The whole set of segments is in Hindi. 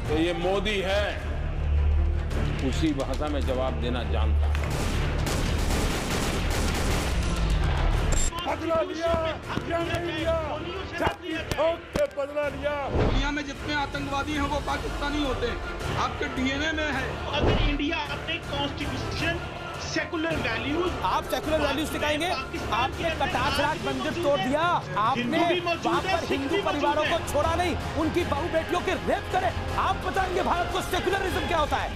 तो ये मोदी है, उसी भाषा में जवाब देना जानता है। बदला लिया या नहीं लिया? ठोक के बदला लिया। दुनिया में जितने आतंकवादी हैं वो पाकिस्तानी होते हैं, आपके डीएनए में है। अगर इंडिया अपने कॉन्स्टिट्यूशन सेकुलर वैल्यूज, आप सेकुलर वैल्यूज सिखाएंगे? आपने कटार राज मंदिर तोड़ दिया, आपने वहां पर हिंदू परिवारों को छोड़ा नहीं, उनकी बहू बेटियों के रेप करे। आप बताएंगे भारत को सेकुलरिज्म क्या होता है?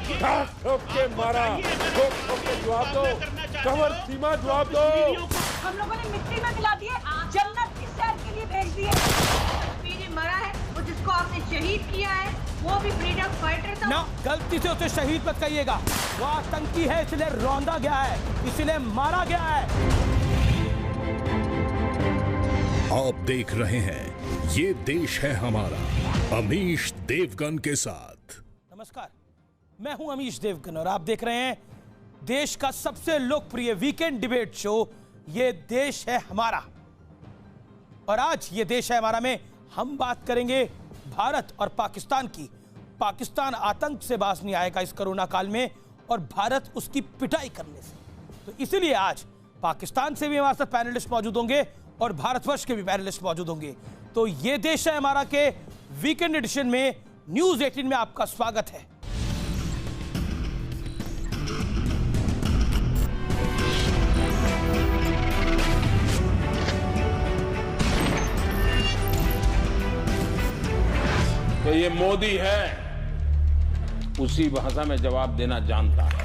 ठोक के मारा, ठोक के जवाब दो, कंवर सीमा जवाब दो। हम लोगों ने मिट्टी में मिला दिए, जन्नत की सैर के लिए भेज दिए। कश्मीरी मरा है, वो जिसको आपने शहीद किया है वो भी फ्रीडम फाइटर था ना। गलती से उसे शहीद मत कहिएगा, वो आतंकी है इसलिए रौंदा गया है, इसलिए मारा गया है। आप देख रहे हैं ये देश है हमारा, अमीश देवगन के साथ। नमस्कार, मैं हूं अमीश देवगन और आप देख रहे हैं देश का सबसे लोकप्रिय वीकेंड डिबेट शो ये देश है हमारा। और आज ये देश है हमारा में हम बात करेंगे भारत और पाकिस्तान की। पाकिस्तान आतंक से बाज नहीं आएगा इस कोरोना काल में और भारत उसकी पिटाई करने से। तो इसीलिए आज पाकिस्तान से भी हमारे साथ पैनलिस्ट मौजूद होंगे और भारतवर्ष के भी पैनलिस्ट मौजूद होंगे। तो ये देश है हमारा के वीकेंड एडिशन में न्यूज़ 18 में आपका स्वागत है। तो ये मोदी है, उसी भाषा में जवाब देना जानता है।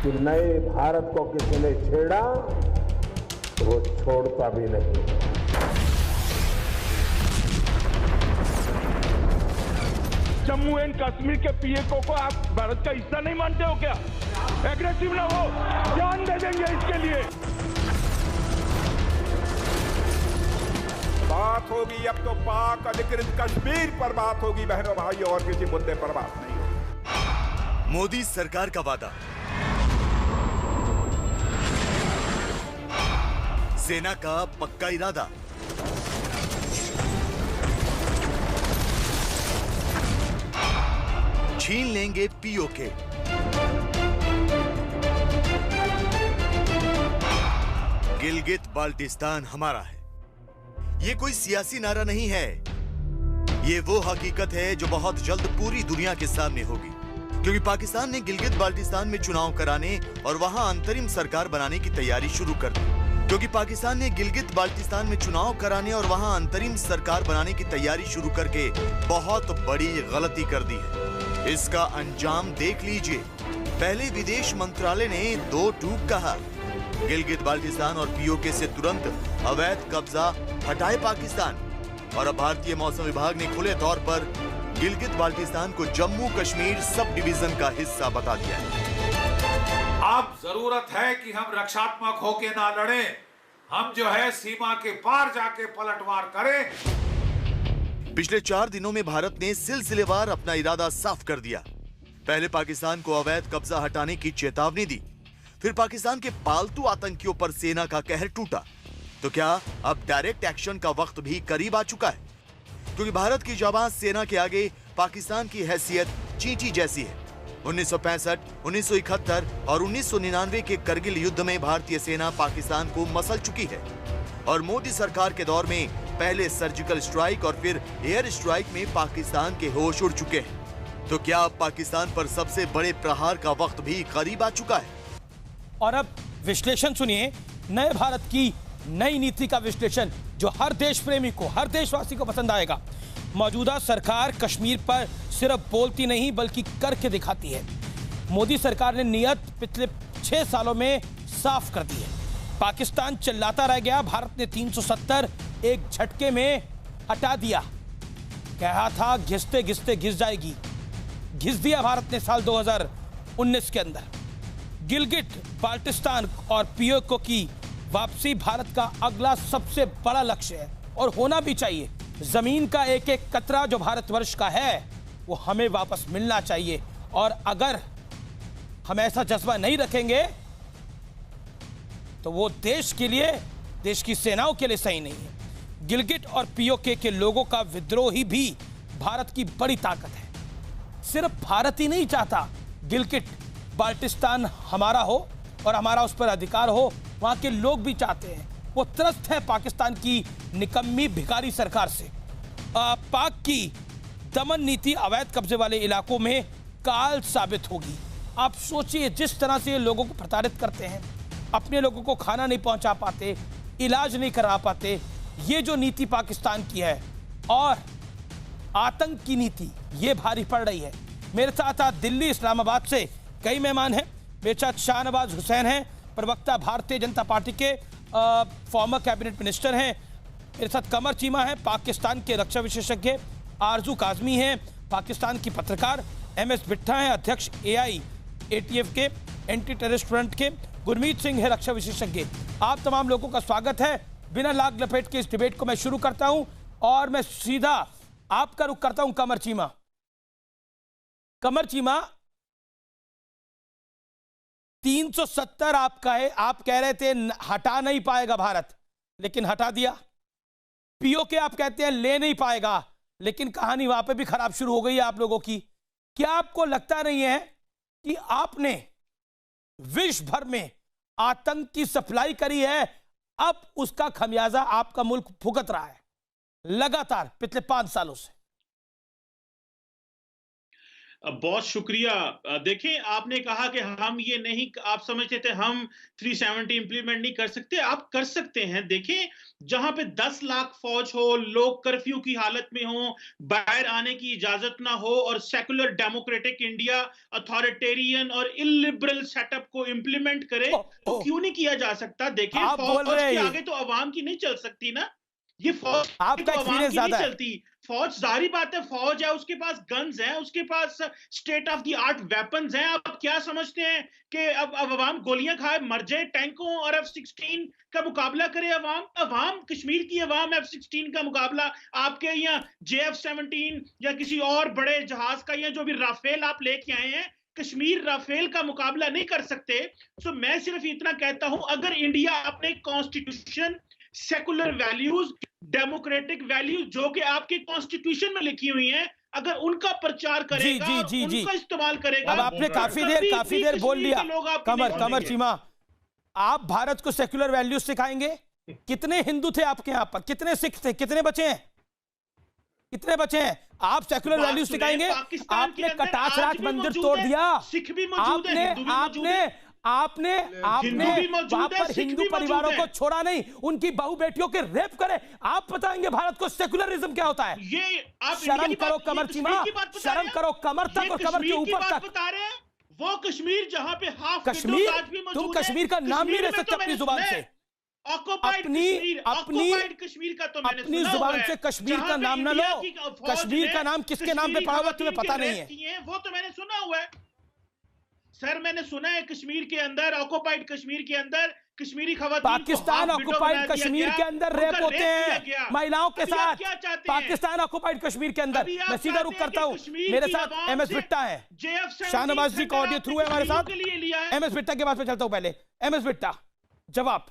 कि नए भारत को किसी ने छेड़ा तो वो छोड़ता भी नहीं। जम्मू एंड कश्मीर के पीएको को आप भारत का हिस्सा नहीं मानते हो क्या? एग्रेसिव ना हो, जान दे देंगे इसके लिए। बात होगी अब तो पाक अधिकृत कश्मीर पर बात होगी बहनों भाई, और किसी मुद्दे पर बात नहीं होगी। मोदी सरकार का वादा, सेना का पक्का इरादा, छीन लेंगे पीओके, गिलगित बाल्टिस्तान हमारा है। ये कोई सियासी नारा नहीं है, ये वो हकीकत है जो बहुत जल्द पूरी दुनिया के सामने होगी, क्योंकि पाकिस्तान ने गिलगित बाल्टिस्तान में चुनाव कराने और वहां अंतरिम सरकार बनाने की तैयारी शुरू कर दी। क्योंकि पाकिस्तान ने गिलगित बाल्टिस्तान में चुनाव कराने और वहां अंतरिम सरकार बनाने की तैयारी शुरू करके बहुत बड़ी गलती कर दी है। इसका अंजाम देख लीजिए। पहले विदेश मंत्रालय ने दो टूक कहा, गिलगित बाल्टिस्तान और पीओके से तुरंत अवैध कब्जा हटाए पाकिस्तान, और अब भारतीय मौसम विभाग ने खुले तौर पर गिलगित बाल्टिस्तान को जम्मू कश्मीर सब डिवीजन का हिस्सा बता दिया है। अब जरूरत है कि हम रक्षात्मक होके ना लड़ें, हम जो है सीमा के पार जाके पलटवार करें। पिछले 4 दिनों में भारत ने सिलसिलेवार अपना इरादा साफ कर दिया। पहले पाकिस्तान को अवैध कब्जा हटाने की चेतावनी दी, फिर पाकिस्तान के पालतू आतंकियों पर सेना का कहर टूटा। तो क्या अब डायरेक्ट एक्शन का वक्त भी करीब आ चुका है? क्योंकि भारत की जाबाज सेना के आगे पाकिस्तान की हैसियत चींटी जैसी है। 1965, 1971 और 1999 के करगिल युद्ध में भारतीय सेना पाकिस्तान को मसल चुकी है, और मोदी सरकार के दौर में पहले सर्जिकल स्ट्राइक और फिर एयर स्ट्राइक में पाकिस्तान के होश उड़ चुके हैं। तो क्या अब पाकिस्तान पर सबसे बड़े प्रहार का वक्त भी करीब आ चुका है? और अब विश्लेषण सुनिए, नए भारत की नई नीति का विश्लेषण जो हर देश प्रेमी को, हर देशवासी को पसंद आएगा। मौजूदा सरकार कश्मीर पर सिर्फ बोलती नहीं बल्कि करके दिखाती है। मोदी सरकार ने नियत पिछले 6 सालों में साफ कर दी है। पाकिस्तान चिल्लाता रह गया, भारत ने 370 एक झटके में हटा दिया। कहा था घिसते घिसते घिस जाएगी, घिस दिया भारत ने साल 2019 के अंदर। गिलगित बाल्टिस्तान और पीओके की वापसी भारत का अगला सबसे बड़ा लक्ष्य है और होना भी चाहिए। जमीन का एक एक कतरा जो भारतवर्ष का है वो हमें वापस मिलना चाहिए, और अगर हम ऐसा जज्बा नहीं रखेंगे तो वो देश के लिए, देश की सेनाओं के लिए सही नहीं है। गिलगिट और पीओके के लोगों का विद्रोह ही भी भारत की बड़ी ताकत है। सिर्फ भारत ही नहीं चाहता गिलगिट बाल्टिस्तान हमारा हो और हमारा उस पर अधिकार हो, वहां के लोग भी चाहते हैं। वो त्रस्त है पाकिस्तान की निकम्मी भिखारी सरकार से। पाक की दमन नीति अवैध कब्जे वाले इलाकों में काल साबित होगी। आप सोचिए, जिस तरह से ये लोगों को प्रताड़ित करते हैं, अपने लोगों को खाना नहीं पहुंचा पाते, इलाज नहीं करा पाते, ये जो नीति पाकिस्तान की है और आतंक की नीति, ये भारी पड़ रही है। मेरे साथ आज दिल्ली इस्लामाबाद से कई मेहमान हैं। मेरे साथ शाहनवाज हुसैन हैं, प्रवक्ता भारतीय जनता पार्टी के, फॉर्मर कैबिनेट मिनिस्टर हैं। मेरे साथ कमर चीमा है, पाकिस्तान के रक्षा विशेषज्ञ। आरजू काजमी हैं, पाकिस्तान की पत्रकार। MS बिट्ठा हैं, अध्यक्ष AIATF के एंटी टेररिस्ट फ्रंट के। गुरमीत सिंह है, रक्षा विशेषज्ञ। आप तमाम लोगों का स्वागत है। बिना लाग लपेट के इस डिबेट को मैं शुरू करता हूं और मैं सीधा आपका रुख करता हूं कमर चीमा। कमर चीमा, 370 आपका है, आप कह रहे थे हटा नहीं पाएगा भारत, लेकिन हटा दिया। पीओके आप कहते हैं ले नहीं पाएगा, लेकिन कहानी वहां पे भी खराब शुरू हो गई है आप लोगों की। क्या आपको लगता नहीं है कि आपने विश्व भर में आतंक की सप्लाई करी है, अब उसका खमियाजा आपका मुल्क भुगत रहा है लगातार पिछले 5 सालों से? बहुत शुक्रिया। देखें, आपने कहा कि हम ये नहीं, आप समझते थे हम 370 इंप्लीमेंट नहीं कर सकते। आप कर सकते हैं। देखें, जहां पे 10 लाख फौज हो, लोग कर्फ्यू की हालत में हो, बाहर आने की इजाजत ना हो और सेकुलर डेमोक्रेटिक इंडिया अथॉरिटेरियन और इलिबरल सेटअप को इंप्लीमेंट करे, तो क्यों नहीं किया जा सकता? देखें, फौज के आगे तो अवाम की नहीं चल सकती ना। ये फौज आपका एक्सपीरियंस ज्यादा है। चलती फौज, जारी बात है, फौज है, उसके पास गन्स हैं, उसके पास state of the art weapons हैं। आप क्या समझते हैं कि अब अवाम गोलियां खाए मर जाए? टैंकों और F-16 का मुकाबला करे अवाम कश्मीर की अवाम F-16 का मुकाबला आपके यहाँ JF-17 या किसी और बड़े जहाज का, या जो भी राफेल आप लेके आए हैं, कश्मीर राफेल का मुकाबला नहीं कर सकते। तो मैं सिर्फ इतना कहता हूं, अगर इंडिया अपने constitution, secular values, democratic values जो कि आपके कॉन्स्टिट्यूशन में लिखी हुई हैं, अगर उनका प्रचार करेगा, उनका इस्तेमाल करेगा। अब आपने काफी देर बोल लिया। कमर चीमा, आप भारत को सेकुलर वैल्यूज सिखाएंगे? कितने हिंदू थे आपके यहां पर? कितने सिख थे? कितने बचे हैं? कितने बचे हैं? आप सेकुलर वैल्यूज सिखाएंगे? आपने कटास राज मंदिर तोड़ दिया। सिख भी मौजूद है, आपने वहां पर हिंदू परिवारों को छोड़ा नहीं, उनकी बहू बेटियों के रेप करे। आप बताएंगे भारत को सेकुलरिज्म क्या होता है? ये आप शर्म करो कमर चीमा, शर्म करो कमर तक और कमर के ऊपर तक। बता रहे हैं वो कश्मीर जहां पे हाफ कश्मीर, तुम कश्मीर का नाम नहीं ले सकते अपनी जुबान से। कश्मीर का तो मैंने अपनी जुबान से कश्मीर का नाम ना लो। कश्मीर का नाम किसके नाम पे पड़ा हुआ तुम्हें पता नहीं है? वो तो मैंने सुना हुआ है सर, मैंने सुना है कश्मीर के अंदर, ऑक्युपाइड कश्मीर के अंदर कश्मीरी खवातीन, पाकिस्तान ऑक्युपाइड कश्मीर के अंदर रेप होते हैं महिलाओं के साथ। पाकिस्तान ऑक्युपाइड कश्मीर के अंदर। मैं सीधा रुख करता हूं, मेरे साथ MS बिट्टा है, शाहनवाज जी का ऑडियो थ्रू है हमारे साथ। MS बिट्टा के पास में चलता हूं पहले। MS बिट्टा, जवाब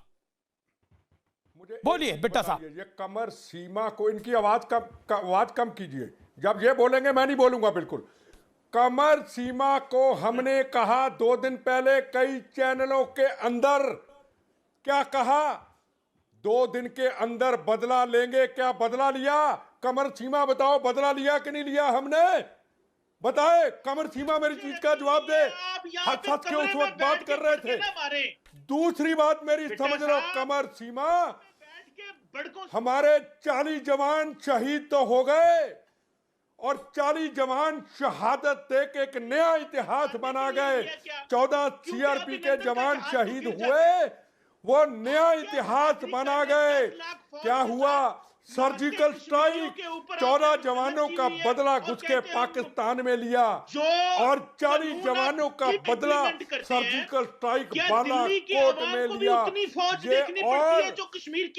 बोलिए बिट्टा साहब। ये कमर सीमा को इनकी आवाज कम कीजिए। जब ये बोलेंगे मैं नहीं बोलूंगा बिल्कुल। कमर सीमा को हमने कहा 2 दिन पहले कई चैनलों के अंदर, क्या कहा? 2 दिन के अंदर बदला लेंगे। क्या बदला लिया? कमर सीमा बताओ, बदला लिया कि नहीं लिया हमने? बताए कमर सीमा, मेरी चीज का जवाब दे। हद के उस वक्त बात कर रहे थे। दूसरी बात मेरी समझ लो कमर सीमा, हमारे 40 जवान शहीद तो हो गए और 40 जवान शहादत दे के एक नया इतिहास बना गए। 14 CRP के जवान शहीद हुए, वो नया इतिहास बना गए। क्या हुआ? सर्जिकल स्ट्राइक, 14 जवानों का बदला घुस के पाकिस्तान में लिया और 40 जवानों का बदला सर्जिकल स्ट्राइक बालाकोट में लिया। ये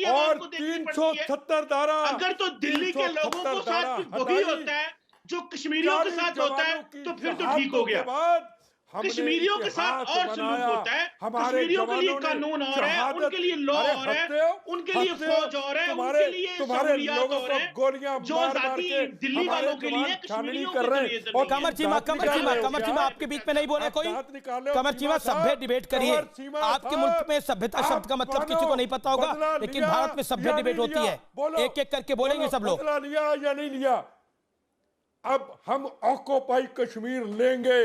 और 370 धारा, अगर तो दिल्ली के लोगों को साथ वही होता है जो कश्मीरियों के साथ होता है, तो फिर तो ठीक हो गया। बाद कश्मीरियों के साथ और सलूक होता है। कश्मीरियों के लिए कानून और है, उनके लिए लॉ और है, उनके लिए फौज और है, उनके लिए सहूलियात और है, जो आजादी दिल्ली वालों के लिए कश्मीरियों के लिए। और कमर चीमा आपके बीच में नहीं बोला कोई। कमर चीमा, सभ्य डिबेट करिए। आपके मुल्क में सभ्यता शब्द का मतलब किसी को नहीं पता होगा, लेकिन भारत में सभ्य डिबेट होती है। एक एक करके बोलेंगे सब लोग। बदला लिया या नहीं लिया? अब हम ऑक्युपाई कश्मीर लेंगे,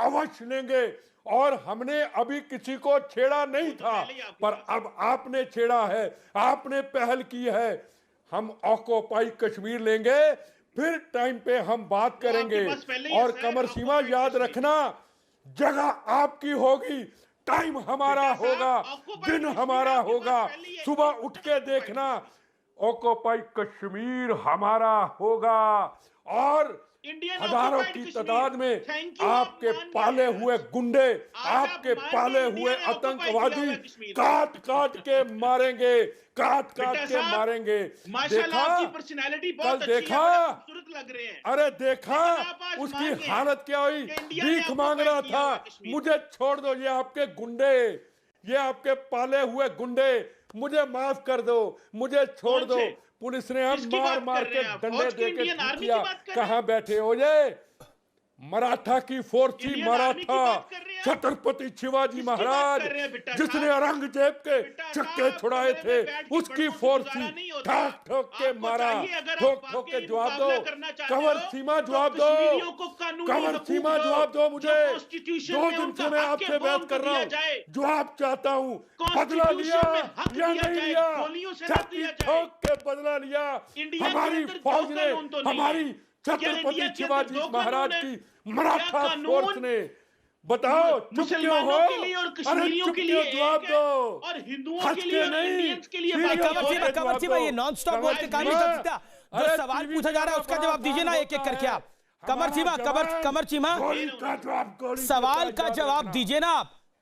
अवश्य लेंगे। और हमने अभी किसी को छेड़ा नहीं था, पर अब आपने छेड़ा है, आपने पहल की है। हम ऑक्युपाई कश्मीर लेंगे, फिर टाइम पे हम बात करेंगे। और कमर सीमा याद रखना, जगह आपकी होगी, टाइम हमारा होगा, दिन हमारा होगा। सुबह उठ के देखना, ऑक्युपाई कश्मीर हमारा होगा। और हजारों की तादाद में आपके पाले हुए गुंडे, आपके पाले हुए आतंकवादी काट काट के मारेंगे, काट काट के मारेंगे। देखा, कल देखा, लग रहे हैं। अरे देखा उसकी हालत क्या हुई, भीख मांग रहा था। मुझे छोड़ दो, ये आपके गुंडे, ये आपके पाले हुए गुंडे, मुझे माफ कर दो, मुझे छोड़ दो। पुलिस ने हम मार मार के डंडे दे के किया। कहाँ बैठे हो ये? मराठा की फोर्स थी, मराठा छत्रपति शिवाजी महाराज, जिसने औरंगजेब के चक्के छुड़ाए थे, उसकी फोर्स थी। ठोक ठोक के मारा, ठोक ठोक के जवाब दो। कंवर सीमा जवाब दो, कंवर सीमा जवाब दो मुझे। 2 दिन से मैं आपसे बात कर रहा हूँ, जवाब चाहता हूँ। बदला लिया या नहीं लिया? छाती ठोक के बदला लिया हमारी फौज ने, हमारी छत्रपति शिवाजी महाराज की मराठा फोर्स ने। बताओ चुप क्यों हो? अरे चुप क्यों? जवाब दो। और हिंदुओं के लिए, इंडियंस के लिए कमर सीमा ये नॉन स्टॉप बोल के काम नहीं कर सकता। जो सवाल पूछा जा रहा है उसका जवाब दीजिए ना, एक एक करके आप। कमर सीमा सवाल का जवाब दीजिए ना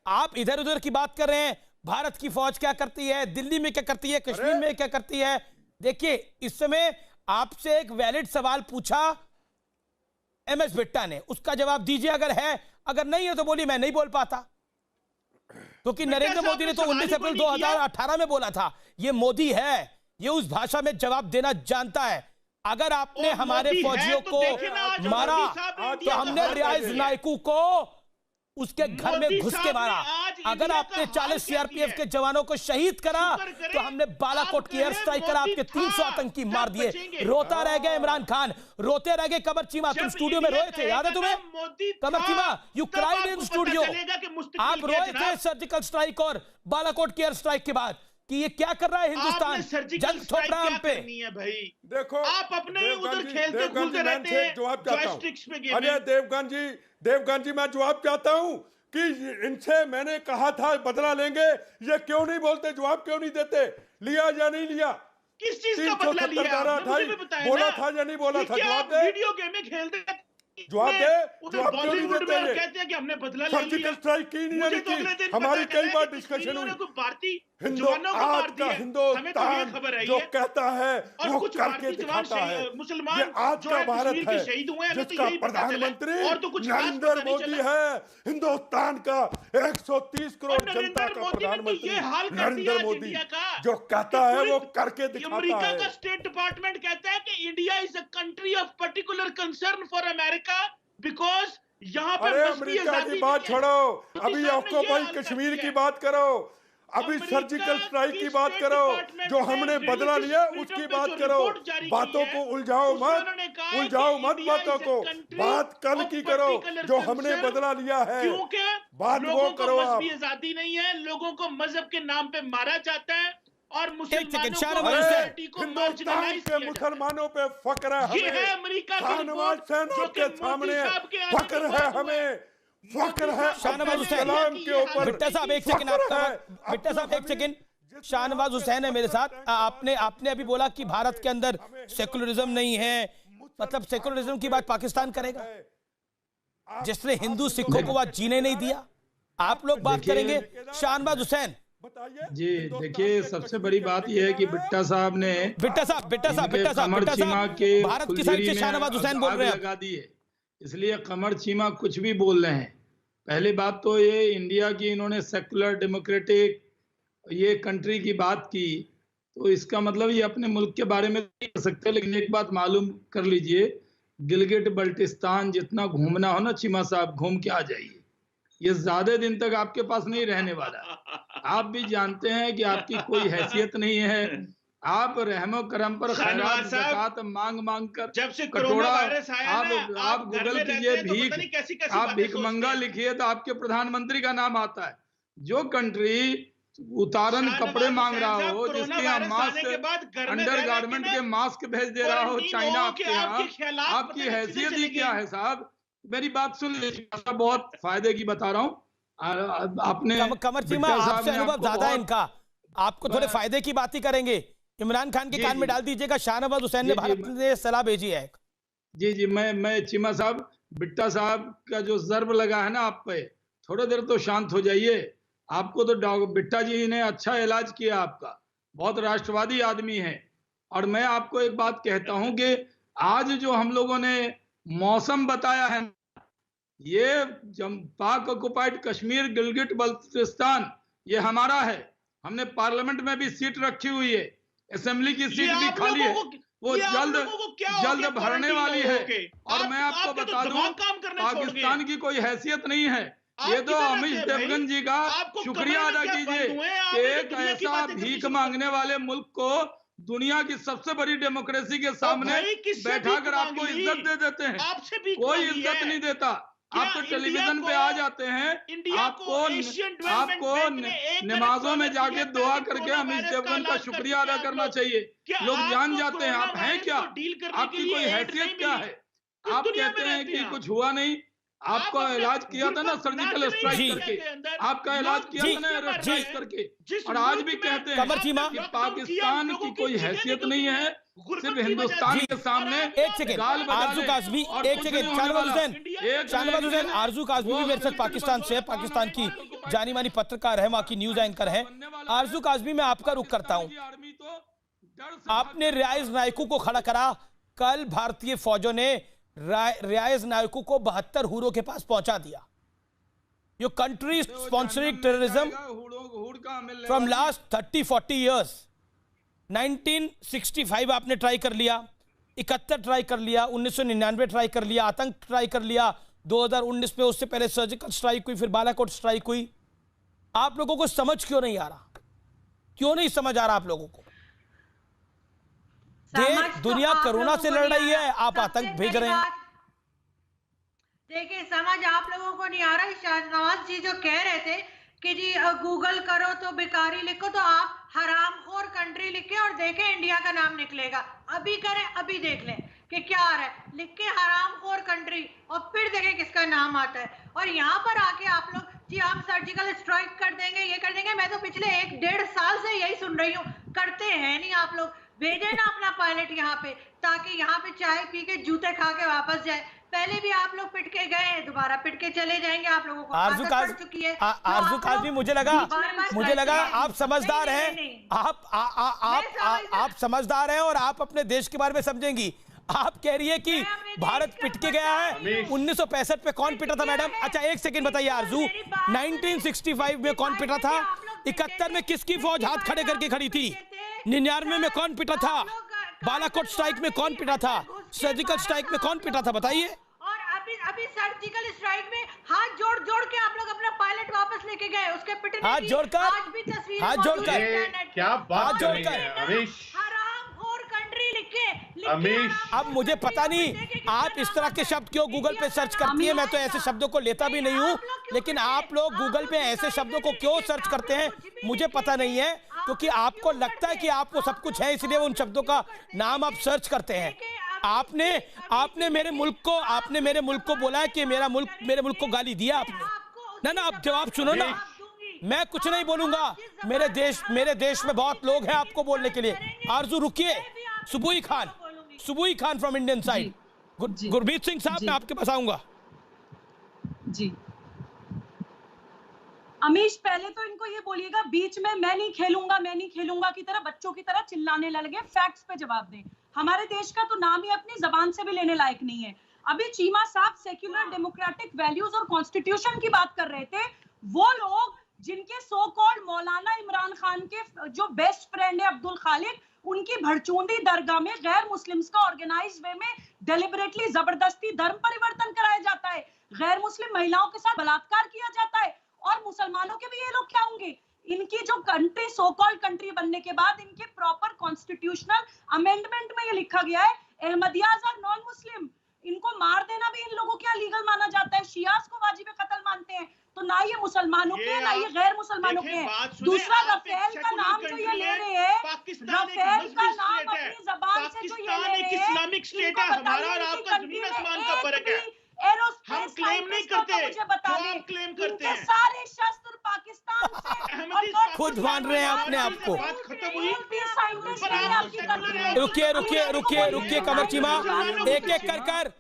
आप इधर उधर की बात कर रहे हैं। भारत की फौज क्या करती है, दिल्ली में क्या करती है, कश्मीर में क्या करती है। देखिए, इस समय आपसे एक वैलिड सवाल पूछा एमएस बिट्टा ने, उसका जवाब दीजिए अगर है, अगर नहीं है तो बोलिए मैं नहीं बोल पाता। क्योंकि नरेंद्र मोदी ने तो 19 अप्रैल 2018 में बोला था। ये मोदी है, ये उस भाषा में जवाब देना जानता है। अगर आपने हमारे फौजियों को मारा तो हमने रियाज नायकू को उसके घर में घुस के मारा। अगर आपने 40 सीआरपीएफ के जवानों को शहीद करा तो हमने बालाकोट की एयर स्ट्राइक करा, आपके 300 आतंकी मार दिए। रोता रह गया इमरान खान, रोते रह गए। कमर चीमा, तुम स्टूडियो में रोए थे, याद है तुम्हें? Qamar Cheema, you cried in studio. आप रोए थे सर्जिकल स्ट्राइक और बालाकोट की एयर स्ट्राइक के बाद कि ये क्या कर रहा है हिंदुस्तान, जंग थोप रहा है हम पे। देखो, आप अपने उधर खेलते कूदते रहते हैं। जवाब चाहता हूं। अजय देवगन जी, मैं जवाब चाहता हूं कि इनसे मैंने कहा था बदला लेंगे, ये क्यों नहीं बोलते, जवाब क्यों नहीं देते? लिया या नहीं लिया? किस चीज का बदला लिया? बोला था या नहीं बोला था? जवाब दे। वीडियो गेम में खेलते, जवाब दे। जवाब क्यों नहीं देते? कहते हैं कि हमने बदला ले लिया। सर्जिकल स्ट्राइक की नहीं की, हमारी कई बार डिस्कशन हुई। भारतीय आज का हिंदुस्तान जो कहता है वो करके दिखाता है। ये आज का भारत है जिसका प्रधानमंत्री नरेंद्र मोदी है, हिंदुस्तान का 130 करोड़ जनता का प्रधानमंत्री नरेंद्र मोदी जो कहता है वो करके दिखाता है। अमेरिका का स्टेट डिपार्टमेंट कहता है कि India is a country of particular concern for America because यहाँ पर अमेरिका की बात छोड़ो, अभी ऑक्युपाई कश्मीर की बात करो, अभी सर्जिकल स्ट्राइक की बात करो, जो हमने बदला लिया उसकी बात करो। बातों को उलझाओ मत बातों को। बात कल की करो, जो हमने बदला लिया है, बात वो करो। आप आजादी नहीं है, लोगों को मजहब के नाम पे मारा जाता है और हिंदुस्तान के मुसलमानों पे फक्र है हमें, शाहनवाज सेना के सामने फक्र है हमें, फक्र है शाहनवाज हुसैन के ऊपर। बिट्टा साहब एक सेकंड, आपका बिट्टा साहब एक सेकंड। शाहनवाज हुसैन है मेरे साथ। आपने अभी बोला कि भारत के अंदर सेकुलरिज्म नहीं है, मतलब सेकुलरिज्म की बात पाकिस्तान करेगा जिसने हिंदू सिखों को वहां जीने नहीं दिया। आप लोग बात करेंगे। शाहनवाज हुसैन जी, देखिए, सबसे बड़ी बात यह है कि बिट्टा साहब ने कमर चीमा के भारत की साइड से शाहनवाज हुसैन बोल रहे हैं, लगा दी है, इसलिए कमर चीमा कुछ भी बोल रहे हैं। पहली बात तो ये इंडिया की इन्होंने सेकुलर डेमोक्रेटिक ये कंट्री की बात की, तो इसका मतलब ये अपने मुल्क के बारे में नहीं कर सकते। लेकिन एक बात मालूम कर लीजिए, गिलगिट बल्टिस्तान जितना घूमना हो ना चीमा साहब, घूम के आ जाइए, ये ज्यादा दिन तक आपके पास नहीं रहने वाला। आप भी जानते हैं कि आपकी कोई हैसियत नहीं है, आप रहमो करम पर खैरात ज़कात मांग मांग कर जब से कटोरा, वायरस आया आप गूगल कीजिए भीख, आप भिखमंगा लिखिए तो आपके प्रधानमंत्री का नाम आता है। जो कंट्री उतारन कपड़े मांग रहा हो, जिसके यहाँ मास्क अंडर गारमेंट के मास्क भेज दे रहा हो चाइना आपके यहाँ, आपकी हैसियत ही क्या है साहब? मेरी बात सुन लीजिए, बहुत फायदे की बता रहा हूँ। आपने कमर चीमा आपसे अनुभव ज्यादा है इनका, आपको थोड़े फायदे की बात ही करेंगे। इमरान खान के कान में डाल दीजिएगा, शाहनवाज हुसैन ने भारत ने सलाह भेजी है। जी मैं चीमा साहब, बिट्टा साहब का जो ज़र्ब लगा है ना आप पे, थोड़ी देर तो शांत हो जाइए। आपको तो बिट्टा जी ने अच्छा इलाज किया आपका, बहुत राष्ट्रवादी आदमी है। और मैं आपको एक बात कहता हूं कि आज जो हम लोगों ने मौसम बताया है, ये पाक ऑक्युपाइड कश्मीर गिलगिट बल्टिस्तान ये हमारा है। हमने पार्लियामेंट में भी सीट रखी हुई है, असेंबली की सीट भी खाली है, वो जल्द भरने वाली है। और मैं आपको बता दूं, पाकिस्तान की कोई हैसियत नहीं है। ये तो अमीश देवगन जी का शुक्रिया अदा कीजिए कि एक ऐसा भीख मांगने वाले मुल्क को दुनिया की सबसे बड़ी डेमोक्रेसी के सामने बैठाकर आपको इज्जत दे देते हैं। कोई इज्जत नहीं देता। आप तो टेलीविजन पे आ जाते हैं, आपको नमाजों में जाके दुआ करके अमीश देवगन का शुक्रिया अदा करना चाहिए। लोग जान जाते हैं आप हैं क्या, आपकी कोई हैसियत क्या है। आप कहते हैं कि कुछ हुआ नहीं, आपका इलाज किया था ना सर्जिकल स्ट्राइक करके, आपका इलाज किया था ना एयर स्ट्राइक करके, और आज भी कहते हैं कि पाकिस्तान की कोई हैसियत नहीं है, सिर्फ हिंदुस्तान के सामने। एक सेकंड, आरजू काज़मी, एक सेकंड, शाहनवाज हुसैन, आरजू काज़मी भी मेरे साथ पाकिस्तान से है, पाकिस्तान की जानी मानी पत्रकार है, वहां की न्यूज एंकर है। आरजू काज़मी, मैं आपका रुख करता हूं। आपने रियाज नायकू को खड़ा करा, कल भारतीय फौजों ने रियाज नायकू को 72 हुरों के पास पहुंचा दिया। Your country sponsoring terrorism from last 30-40 years. 1965 आपने ट्राई कर लिया, 71 ट्राई कर लिया, 1999 ट्राई कर लिया, आतंक ट्राई कर लिया, 2019 में, उससे पहले सर्जिकल स्ट्राइक हुई, फिर बालाकोट स्ट्राइक हुई। आप लोगों को समझ क्यों नहीं आ रहा? क्यों नहीं समझ आ रहा आप लोगों को? दुनिया कोरोना से लड़ रही है, आप आतंक भेज रहे हैं। देखिए, समझ आप लोगों को नहीं आ रहा। शाहनवाज जी जो कह रहे थे कि जी गूगल करो तो बेकारी लिखो, तो आप हरामखोर कंट्री लिखे और देखें इंडिया का नाम निकलेगा। अभी करें, अभी देख लें कि क्या आ रहा है। लिख के हरामखोर कंट्री और फिर देखें किसका नाम आता है। और यहाँ पर आके आप लोग जी हम सर्जिकल स्ट्राइक कर देंगे, ये कर देंगे। मैं तो पिछले 1-1.5 साल से यही सुन रही हूँ, करते हैं नहीं आप लोग। भेजे ना अपना पायलट यहाँ पे, ताकि यहाँ पे चाय पी के जूते खा के वापस जाए। पहले भी आप लोग पिट के गए, दोबारा पिट के चले जाएंगे। आप लोगों को आदत पड़ चुकी है। आरजू काज़मी, मुझे लगा आप समझदार हैं। आप समझदार हैं और आप अपने देश के बारे में समझेंगी। आप कह रही है कि भारत पिट के गया है। 1965 में कौन पिटा था मैडम? अच्छा, एक सेकंड बताइए आरजू, 1965 में कौन पिटा था? 71 में किसकी फौज हाथ खड़े करके खड़ी थी? 99 में कौन पिटा था? बालाकोट स्ट्राइक में कौन पिटा था? सर्जिकल स्ट्राइक में कौन पिटा था? बताइए। और अभी सर्जिकल स्ट्राइक में हाथ जोड़ के आप लोग अपना पायलट वापस लेके गए, उसके पिटने हाथ जोड़कर, आज भी तस्वीर हाथ जोड़कर, क्या बात कर रही है अमीश? हरामखोर कंट्री लिखे। अमीश, अब मुझे पता नहीं आप इस तरह के शब्द क्यों गूगल पे सर्च करती है। मैं तो ऐसे शब्दों को लेता भी नहीं हूँ, लेकिन आप लोग गूगल पे ऐसे शब्दों को क्यों सर्च करते हैं मुझे पता नहीं है, क्योंकि आपको लगता है कि आपको सब कुछ है, इसलिए उन शब्दों का नाम आप सर्च करते हैं। आपने मेरे मुल्क को बोला है कि मेरे मुल्क को गाली दिया आपने ना। आप जवाब सुनो ना, मैं कुछ नहीं बोलूंगा। मेरे देश में बहुत लोग हैं आपको बोलने के लिए। आरजू रुकिए। सुबुई Khan from Indian side. Gurmeet Singh साहब, मैं आपके पास आऊंगा। जी अमीश, पहले तो इनको ये बोलिएगा बीच में मैं नहीं खेलूंगा की तरह बच्चों की तरह चिल्लाने लगे। फैक्ट्स पे जवाब दें। हमारे देश का तो नाम ही अपनी जबान से भी लेने लायक नहीं है। अभी चीमा साहब सेक्युलर डेमोक्रेटिक वैल्यूज और कॉन्स्टिट्यूशन की बात कर रहे थे। वो लोग जिनके सो कॉल्ड मौलाना इमरान खान के जो बेस्ट फ्रेंड है अब्दुल खालिक, उनकी भड़चूंदी दरगाह में गैर मुस्लिम्स का ऑर्गेनाइज्ड वे में डेलिबरेटली जबरदस्ती धर्म परिवर्तन कराया जाता है, गैर मुस्लिम महिलाओं के साथ बलात्कार किया जाता है, और मुसलमानों के भी ये लोग क्या होंगे? इनकी जो कंट्री सो कॉल्ड कंट्री बनने के बाद इनके प्रॉपर कॉन्स्टिट्यूशनल अमेंडमेंट में ये लिखा गया है अहमदियाज और नॉन मुस्लिम, इनको मार देना भी इन लोगों क्या लीगल माना जाता है। शियास को वाजिब कत्ल मानते हैं, तो ना ये मुसलमानों के ना ये गैर मुसलमानों के हैं। दूसरा रफेल का नाम जो ये ले रहे हैं, रफेल का नाम अपनी जबान से जो ये ले रहे हैं, इस्लामिक स्टेट है, हमारा और आपका जमीन आसमान का फर्क है। हम क्लेम नहीं करते, आप क्लेम करते हैं। सारे शस्त्र पाकिस्तान से खुद मान रहे हैं अपने आप को। रुकिए रुकिए रुकिए रुकिए कमर चीमा, एक एक कर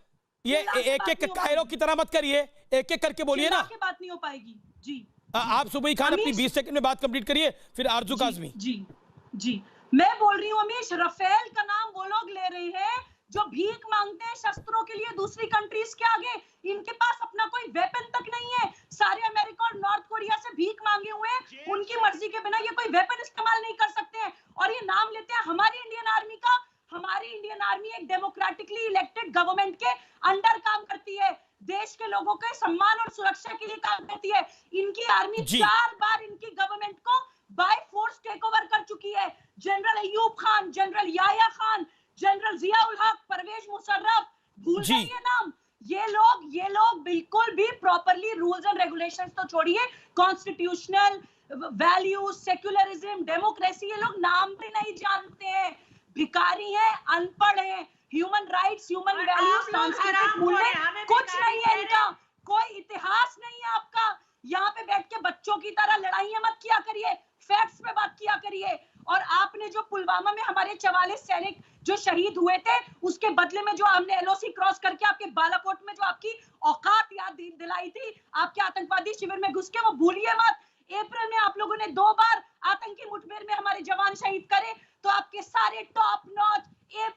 ये एक एक कायरों की तरह मत करिए, एक एक करके बोलिए ना, बात नहीं हो पाएगी जी। आप सुबह खान अपनी 20 सेकंड में बात कंप्लीट करिए, फिर आरजू काज़मी। जी मैं बोल रही हूँ अमीश, रफेल का नाम वो लोग ले रहे हैं जो भीख मांगते हैं शस्त्रों के लिए दूसरी कंट्रीज के आगे। इनके पास अपना कोई वेपन तक नहीं है, सारे अमेरिका और नॉर्थ कोरिया से भीख मांगे हुए हैं, उनकी मर्जी के बिना ये कोई वेपन इस्तेमाल नहीं कर सकते हैं। और ये नाम लेते हैं हमारी इंडियन आर्मी का। हमारी इंडियन आर्मी एक डेमोक्रेटिकली इलेक्टेड गवर्नमेंट के अंडर काम करती है, देश के लोगों के सम्मान और सुरक्षा के लिए काम करती है। इनकी आर्मी 4 बार इनकी गवर्नमेंट को बाय फोर्स टेक ओवर कर चुकी है। General Ayub Khan, general Yahya Khan, general Ziaul Haq, Pervez Musharraf, भूल गए ये नाम। ये लोग बिल्कुल भी प्रॉपरली रूल्स एंड रेगुलेशंस तो छोड़िए, कॉन्स्टिट्यूशनल वैल्यूज, सेक्युलरिज्म, डेमोक्रेसी, ये लोग नाम भी नहीं जानते हैं, भिखारी हैं, अनपढ़ हैं। ह्यूमन राइट्स, ह्यूमन वैल्यूज, सांस्कृतिक मूल्य कुछ नहीं है इनका, कोई इतिहास नहीं है आपका। यहाँ पे बैठ के बच्चों की तरह लड़ाइयां मत किया करिए, फैक्ट्स पे बात किया करिए। और आपने जो पुलवामा में हमारे 44 सैनिक जो शहीद हुए थे, उसके बदले में जो हमने एलओसी क्रॉस करके आपके बालाकोट में जो आपकी औकात याद दिलाई थी, आपके आतंकवादी शिविर में घुस के, वो भूलिए मत। अप्रैल में आप लोगों ने 2 बार आतंकी मुठभेड़ में हमारे जवान शहीद करे, तो आपके सारे टॉप नॉच A++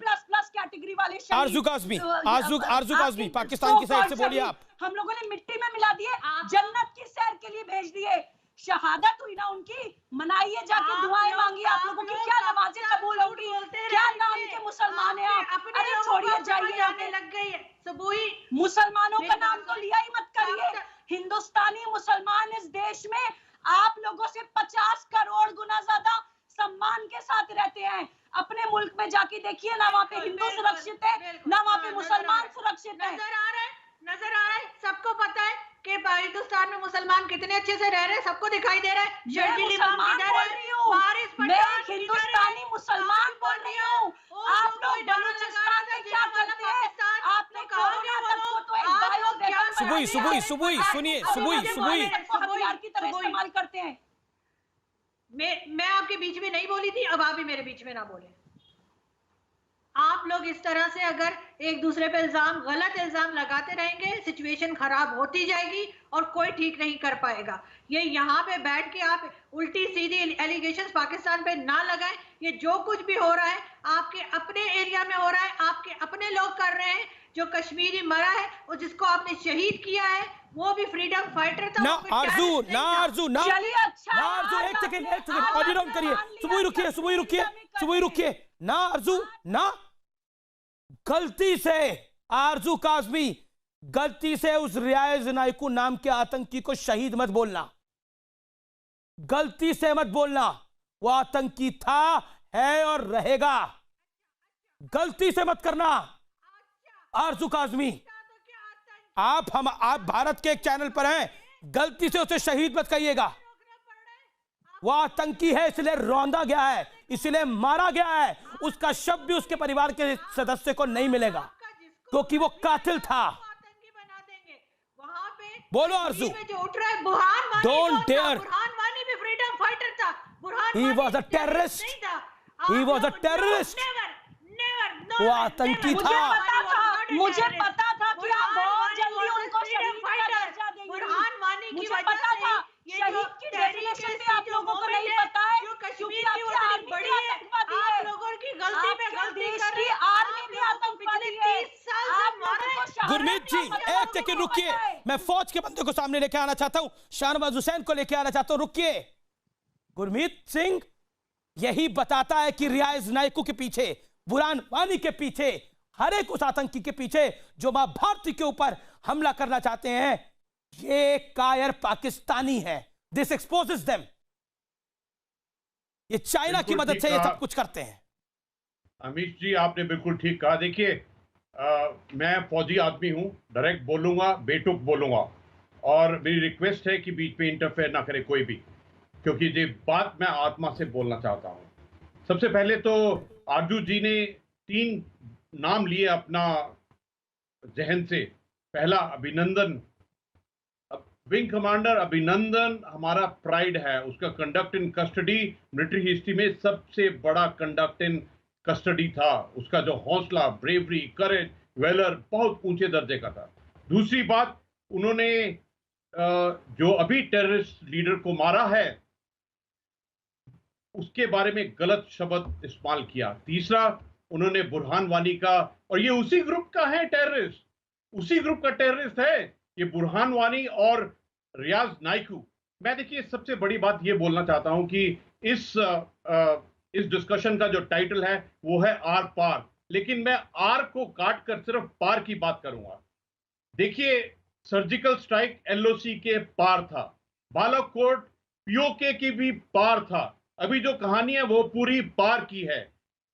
कैटेगरी वाले आरजू काज़मी पाकिस्तान की साइड से बोलिए आप। हम लोगों ने मिट्टी में मिला दिए, जन्नत की सैर के लिए भेज दिए। शहादत हुई ना उनकी, मनाइए जाके, दुआएं मांगिए। आप लोगों की क्या नमाजें कबूल होंगी, क्या नाम के मुसलमान हैं आप? अरे छोड़िए, जाइए, आने लग गई है सुबुही। मुसलमानों का नाम तो लिया ही मत करिए। हिंदुस्तानी मुसलमान इस देश में आप लोगों से 50 करोड़ गुना ज्यादा सम्मान के साथ रहते हैं। अपने मुल्क में जाके देखिए ना, वहाँ पे हिंदू सुरक्षित है, ना वहाँ पे मुसलमान सुरक्षित है। नजर आ रहा है, सबको पता है कि हिंदुस्तान में मुसलमान कितने अच्छे से रह रहे हैं, सबको दिखाई दे रहा है। मैं हिंदुस्तानी मुसलमान बोल रही हूँ। आप लोग बलूचिस्तान में क्या करते हैं? आपने कोरोना तक को तो एक बायो सुनिए हथियार की तरह इस्तेमाल करते हैं। मैं आपके बीच में नहीं बोली थी, अब आप भी मेरे बीच में ना बोले। आप लोग इस तरह से अगर एक दूसरे पे गलत इल्जाम लगाते रहेंगे, सिचुएशन खराब होती जाएगी और कोई ठीक नहीं कर पाएगा। ये यहाँ पे बैठ के आप उल्टी सीधी एलिगेशंस पाकिस्तान पे ना लगाएं। ये जो कुछ भी हो रहा है आपके अपने एरिया में हो रहा है, आपके अपने लोग कर रहे हैं। जो कश्मीरी मरा है और जिसको आपने शहीद किया है, वो भी फ्रीडम फाइटर था। ना आरजू एक सेकंड ऑडियो डाउन करिए। सुबह रुकिए ना आरजू ना, गलती से आरजू काज़मी, गलती से उस रियाज नायकू नाम के आतंकी को शहीद मत बोलना, गलती से मत बोलना। वो आतंकी था, है और रहेगा, गलती से मत करना आरजू काज़मी। आप भारत के एक चैनल पर हैं, गलती से उसे शहीद मत कहिएगा। वो आतंकी है, इसलिए रौंदा गया है, इसलिए मारा गया है। उसका शव भी उसके परिवार के सदस्य को नहीं मिलेगा, क्योंकि वो कातिल था। बोलो Arzoo, don't dare. He was a terrorist. He was a terrorist. वो आतंकी था। मुझे पता था कि आप बहुत जल्दी उनको शहीद का दर्जा देंगे। मुझे पता था, शहीद की डेफिनेशन भी आप लोगों को नहीं पता है, क्योंकि आपकी आर्मी भी आतंकवादी है। आप लोगों की गलती पे गलती देश की आर्मी भी आतंकवादी है। आप लोगों को गुरमीत जी एक सेकंड रुकिए, मैं फौज के बंदे को सामने लेके आना चाहता हूं, शाहनवाज हुसैन को लेके आना चाहता हूं, रुकिए। गुरमीत सिंह यही बताता है कि रियाज नायकू के पीछे, बुरहान वानी के पीछे, हर एक उस आतंकी के पीछे जो मां भारती के ऊपर हमला करना चाहते हैं, ये कायर पाकिस्तानी है। This exposes them. ये चाइना की मदद से ये सब कुछ करते हैं। अमीश जी आपने बिल्कुल ठीक कहा। देखिए मैं फौजी आदमी हूं, डायरेक्ट बोलूंगा, बेटुक बोलूंगा, और मेरी रिक्वेस्ट है कि बीच में इंटरफेयर ना करे कोई भी, क्योंकि ये बात मैं आत्मा से बोलना चाहता हूं। सबसे पहले तो आरजू जी ने 3 नाम लिए अपना जहन से। पहला अभिनंदन, विंग कमांडर अभिनंदन हमारा प्राइड है, उसका conduct in custody military history में सबसे बड़ा कंडक्ट इन कस्टडी था। उसका जो हौसला, ब्रेवरी, करेज, वेलर बहुत ऊंचे दर्जे का था। दूसरी बात, उन्होंने जो अभी टेररिस्ट लीडर को मारा है उसके बारे में गलत शब्द इस्तेमाल किया। तीसरा, उन्होंने बुरहान वानी का, और ये उसी ग्रुप का है टेररिस्ट, उसी ग्रुप का टेररिस्ट है ये बुरहान वानी और रियाज नायकू। मैं देखिए सबसे बड़ी बात ये बोलना चाहता हूं कि इस डिस्कशन का जो टाइटल है वो है आर पार, लेकिन मैं आर को काट कर सिर्फ पार की बात करूंगा। देखिए सर्जिकल स्ट्राइक एलओसी के पार था, बालाकोट पीओके की भी पार था, अभी जो कहानी है वो पूरी पार की है।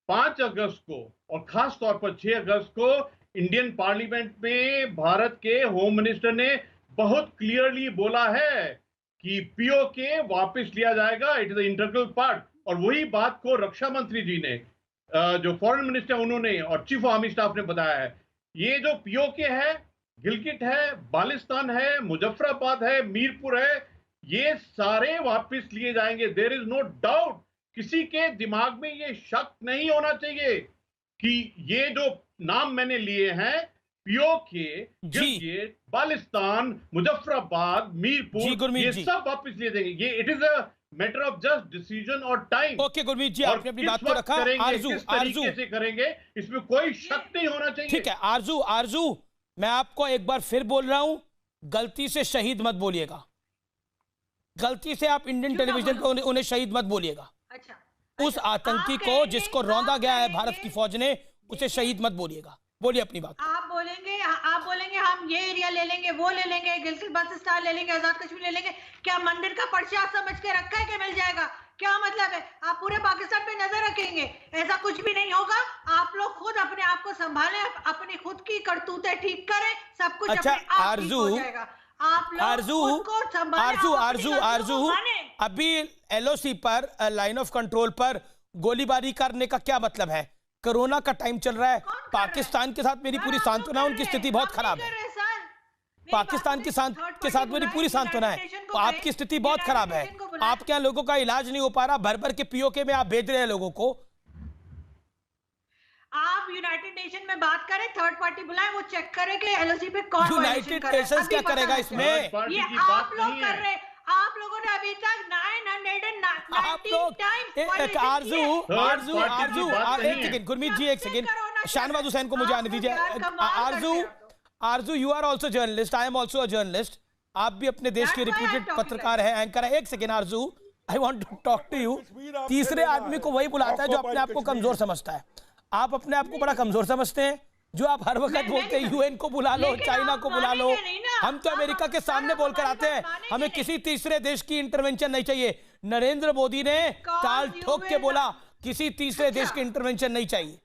5 अगस्त को और खास तौर पर 6 अगस्त को इंडियन पार्लियामेंट में भारत के होम मिनिस्टर ने बहुत क्लियरली बोला है कि पीओके वापस लिया जाएगा, it is a integral part. और वही बात को रक्षा मंत्री जी ने, जो फॉरेन मिनिस्टर उन्होंने और चीफ ऑफ आर्मी स्टाफ ने बताया है। ये जो पीओके है, गिलगिट है, बालिस्तान है, मुजफ्फराबाद है, मीरपुर है, ये सारे वापस लिए जाएंगे। देयर इज नो डाउट, किसी के दिमाग में ये शक नहीं होना चाहिए कि ये जो नाम मैंने लिए हैं पीओके, गिलगिट, बालिस्तान, मुजफ्फराबाद, मीरपुर, ये सब वापस लिए जाएंगे। ये it is a matter of just decision और टाइम। ओके गुरमीत जी, आपने अपनी बात को रखा। आरजू से करेंगे इसमें कोई शक नहीं होना चाहिए। ठीक है आरजू, मैं आपको एक बार फिर बोल रहा हूं, गलती से शहीद मत बोलिएगा, गलती से आप इंडियन टेलीविजन पे उन्हें शहीद मत बोलिएगा। उस आतंकी को जिसको रौंदा गया है भारत की फौज ने, उसे शहीद मत बोलिएगा। बोलिए अपनी बात। आप बोलेंगे हम ये एरिया ले लेंगे, वो ले लेंगे, गिलगित बाल्टिस्तान ले लेंगे, आजाद कश्मीर ले लेंगे। क्या मंदिर का पर्चा समझ के रखा है कि मिल जाएगा? क्या मतलब है? आप पूरे पाकिस्तान पे नजर रखेंगे? ऐसा कुछ भी नहीं होगा। आप लोग खुद अपने आप को संभालें, अपनी खुद की करतूतें ठीक करें, सब कुछ अपने आप ठीक हो जाएगा। आरजू, अभी एलओसी पर, लाइन ऑफ कंट्रोल पर गोलीबारी करने का क्या मतलब है? कोरोना का टाइम चल रहा है, पाकिस्तान के साथ मेरी पूरी सांत्वना, उनकी स्थिति बहुत खराब है। पाकिस्तान के साथ मेरी पूरी सांत्वना है, तो आपकी स्थिति बहुत खराब है। आपके यहाँ लोगों का इलाज नहीं हो पा रहा, भर भर के पीओके में आप भेज रहे हैं लोगों को। आप यूनाइटेड नेशन में बात करें, थर्ड पार्टी बुलाएं, वो चेक करें कि एलओसी पे कौन यूनाइटेड नेशंस क्या करेगा इसमें? ये आप लोग कर रहे हैं। आप लोगों ने अभी तक 990 टाइम्स। गुरमीत जी एक सेकंड, शाहनवाज हुसैन को मुझे आने दीजिए। Arzoo, you are also journalist, I am also a journalist. आप भी अपने देश के रिप्यूटेड पत्रकार है, एंकर है। एक second Arzoo, I want to talk to you. तीसरे आदमी को वही बुलाता है जो अपने आप को कमजोर समझता है। आप अपने आप को बड़ा कमजोर समझते हैं, जो आप हर वक्त बोलते हैं यूएन को बुला लो, चाइना को बुला लो। हम तो अमेरिका के सामने बोलकर आते हैं, हमें किसी तीसरे देश की इंटरवेंशन नहीं चाहिए। नरेंद्र मोदी ने ताल ठोक के बोला किसी तीसरे देश की इंटरवेंशन नहीं चाहिए।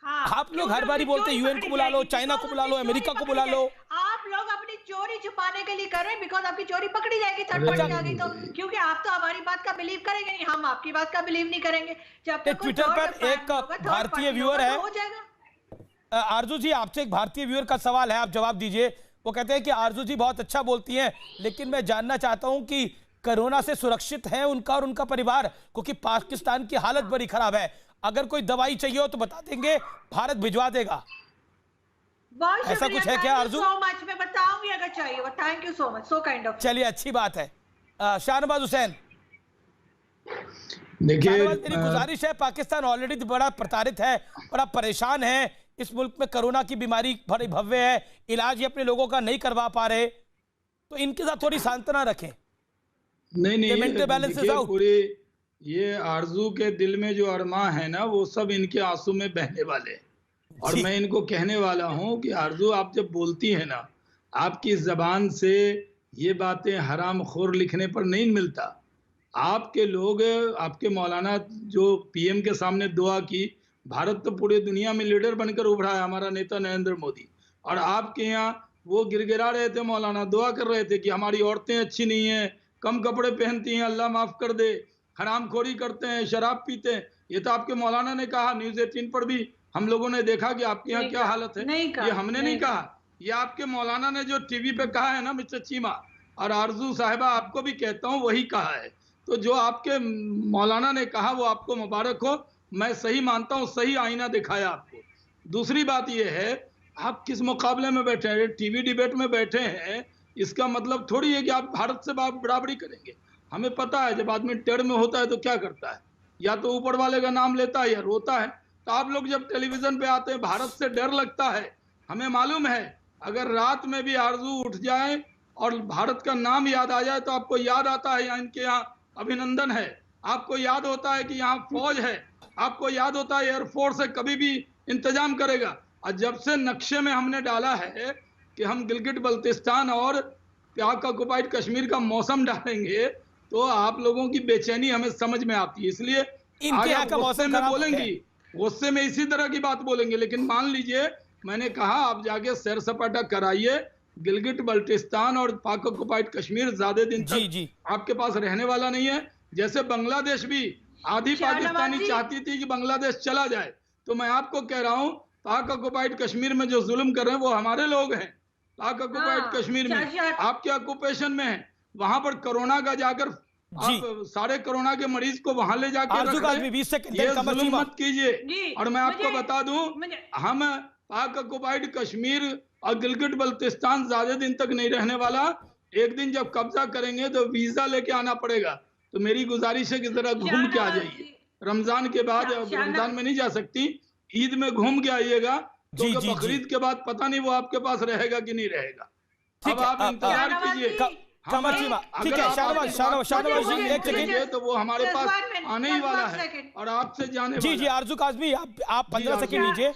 आप लोग हर बारी बोलते हैं यूएन को बुला लो, चाइना को बुला लो, अमेरिका को बुला लो। आप लोग अपनी चोरी छुपाने के लिए कर रहे हैं, बिकॉज आपकी चोरी पकड़ी जाएगी थर्ड पार्टी आ गई तो। क्योंकि आप तो हमारी बात का बिलीव करेंगे नहीं, हम आपकी बात का बिलीव नहीं करेंगे। जब तक ट्विटर पर एक भारतीय व्यूअर है, आरजू जी आपसे एक भारतीय व्यूअर का सवाल है, आप जवाब दीजिए। वो कहते हैं कि आरजू जी बहुत अच्छा बोलती हैं, लेकिन मैं जानना चाहता हूं कि कोरोना से सुरक्षित है उनका और उनका परिवार, क्योंकि पाकिस्तान की हालत बड़ी खराब है। अगर कोई दवाई चाहिए हो तो बता देंगे, भारत भिजवा देगा। ऐसा कुछ है क्या आरजू? मैं बताऊंगी अगर चाहिए। Thank you so much, so kind of. चलिए अच्छी बात है। शाहनवाज हुसैन, देखिए मेरी गुजारिश है, पाकिस्तान ऑलरेडी बड़ा प्रताड़ित है, बड़ा परेशान है, इस मुल्क में कोरोना की बीमारी बड़ी भव्य है, इलाज ये अपने लोगों का नहीं करवा पा रहे, तो इनके साथ थोड़ी सांत्वना रखें। नहीं, पूरी ये आरजू के दिल में जो अरमा है ना, वो सब इनके आंसू में बहने वाले। और मैं इनको कहने वाला हूं कि आरजू, आप जब बोलती है ना, आपकी जबान से ये बातें हराम खोर लिखने पर नहीं मिलता। आपके लोग, आपके मौलाना जो पीएम के सामने दुआ की, भारत तो पूरे दुनिया में लीडर बनकर उभरा है, हमारा नेता नरेंद्र मोदी, और आपके यहाँ वो गिड़गिड़ा रहे थे, मौलाना दुआ कर रहे थे कि हमारी औरतें अच्छी नहीं हैं, कम कपड़े पहनती हैं, अल्लाह माफ कर दे, हरामखोरी करते हैं, शराब पीते हैं। ये तो आपके मौलाना ने कहा, न्यूज़ 18 पर भी हम लोगों ने देखा कि आपके यहाँ क्या हालत है। ये हमने नहीं कहा, ये आपके मौलाना ने जो टीवी पे कहा है ना मिस्टर चीमा, और आरजू साहिबा आपको भी कहता हूँ वही कहा है। तो जो आपके मौलाना ने कहा वो आपको मुबारक हो, मैं सही मानता हूँ, सही आईना दिखाया आपको। दूसरी बात ये है, आप किस मुकाबले में बैठे हैं, टीवी डिबेट में बैठे हैं, इसका मतलब थोड़ी है कि आप भारत से बराबरी करेंगे। हमें पता है जब आदमी टेढ़ में होता है तो क्या करता है, या तो ऊपर वाले का नाम लेता है या रोता है। तो आप लोग जब टेलीविजन पे आते हैं, भारत से डर लगता है। हमें मालूम है अगर रात में भी आरजू उठ जाए और भारत का नाम याद आ जाए तो आपको याद आता है यहाँ इनके यहाँ अभिनंदन है, आपको याद होता है कि यहाँ फौज है, आपको याद होता है एयरफोर्स है, कभी भी इंतजाम करेगा। और जब से नक्शे में हमने डाला है कि हम गिलगिट बल्तिस्तान और पाक ऑक्युपाइड कश्मीर का मौसम डालेंगे, तो आप लोगों की बेचैनी हमें समझ में आती है। इसलिए इनके यहाँ का मौसम में बोलेंगी, गुस्से में इसी तरह की बात बोलेंगे, लेकिन मान लीजिए मैंने कहा आप जाके सैर सपाटा कराइए। गिलगिट बल्तिस्तान और पाक ऑक्युपाइड कश्मीर ज्यादा दिन तक आपके पास रहने वाला नहीं है। जैसे बांग्लादेश भी आधी पाकिस्तानी चाहती थी कि बांग्लादेश चला जाए, तो मैं आपको कह रहा हूँ पाक ऑक्युपाइड कश्मीर में जो जुल्म कर रहे हैं वो हमारे लोग हैं। पाक ऑक्युपाइड कश्मीर में आपके ऑक्युपेशन में है, वहां पर कोरोना का जाकर आप सारे कोरोना के मरीज को वहां ले जाकर ये जुल्म मत कीजिए। और मैं आपको बता दूं, हम पाक ऑक्युपाइड कश्मीर और गिलगिट बल्तिस्तान ज्यादा दिन तक नहीं रहने वाला। एक दिन जब कब्जा करेंगे तो वीजा लेके आना पड़ेगा। तो मेरी गुजारिश है कि जरा घूम के आ जाइए। रमजान के बाद, रमजान में नहीं जा सकती, ईद में घूम के आइएगा, क्योंकि बकरीद के बाद पता नहीं वो आपके पास रहेगा कि नहीं रहेगा। अब आप इंतजार कीजिए। कमर चीमा, ठीक है। शाहनवाज जी एक सेकंड, तो वो हमारे पास आने ही वाला है और आपसे जाने वाला है। जी आरजू काज़मी, आप 15 सेकंड लीजिए,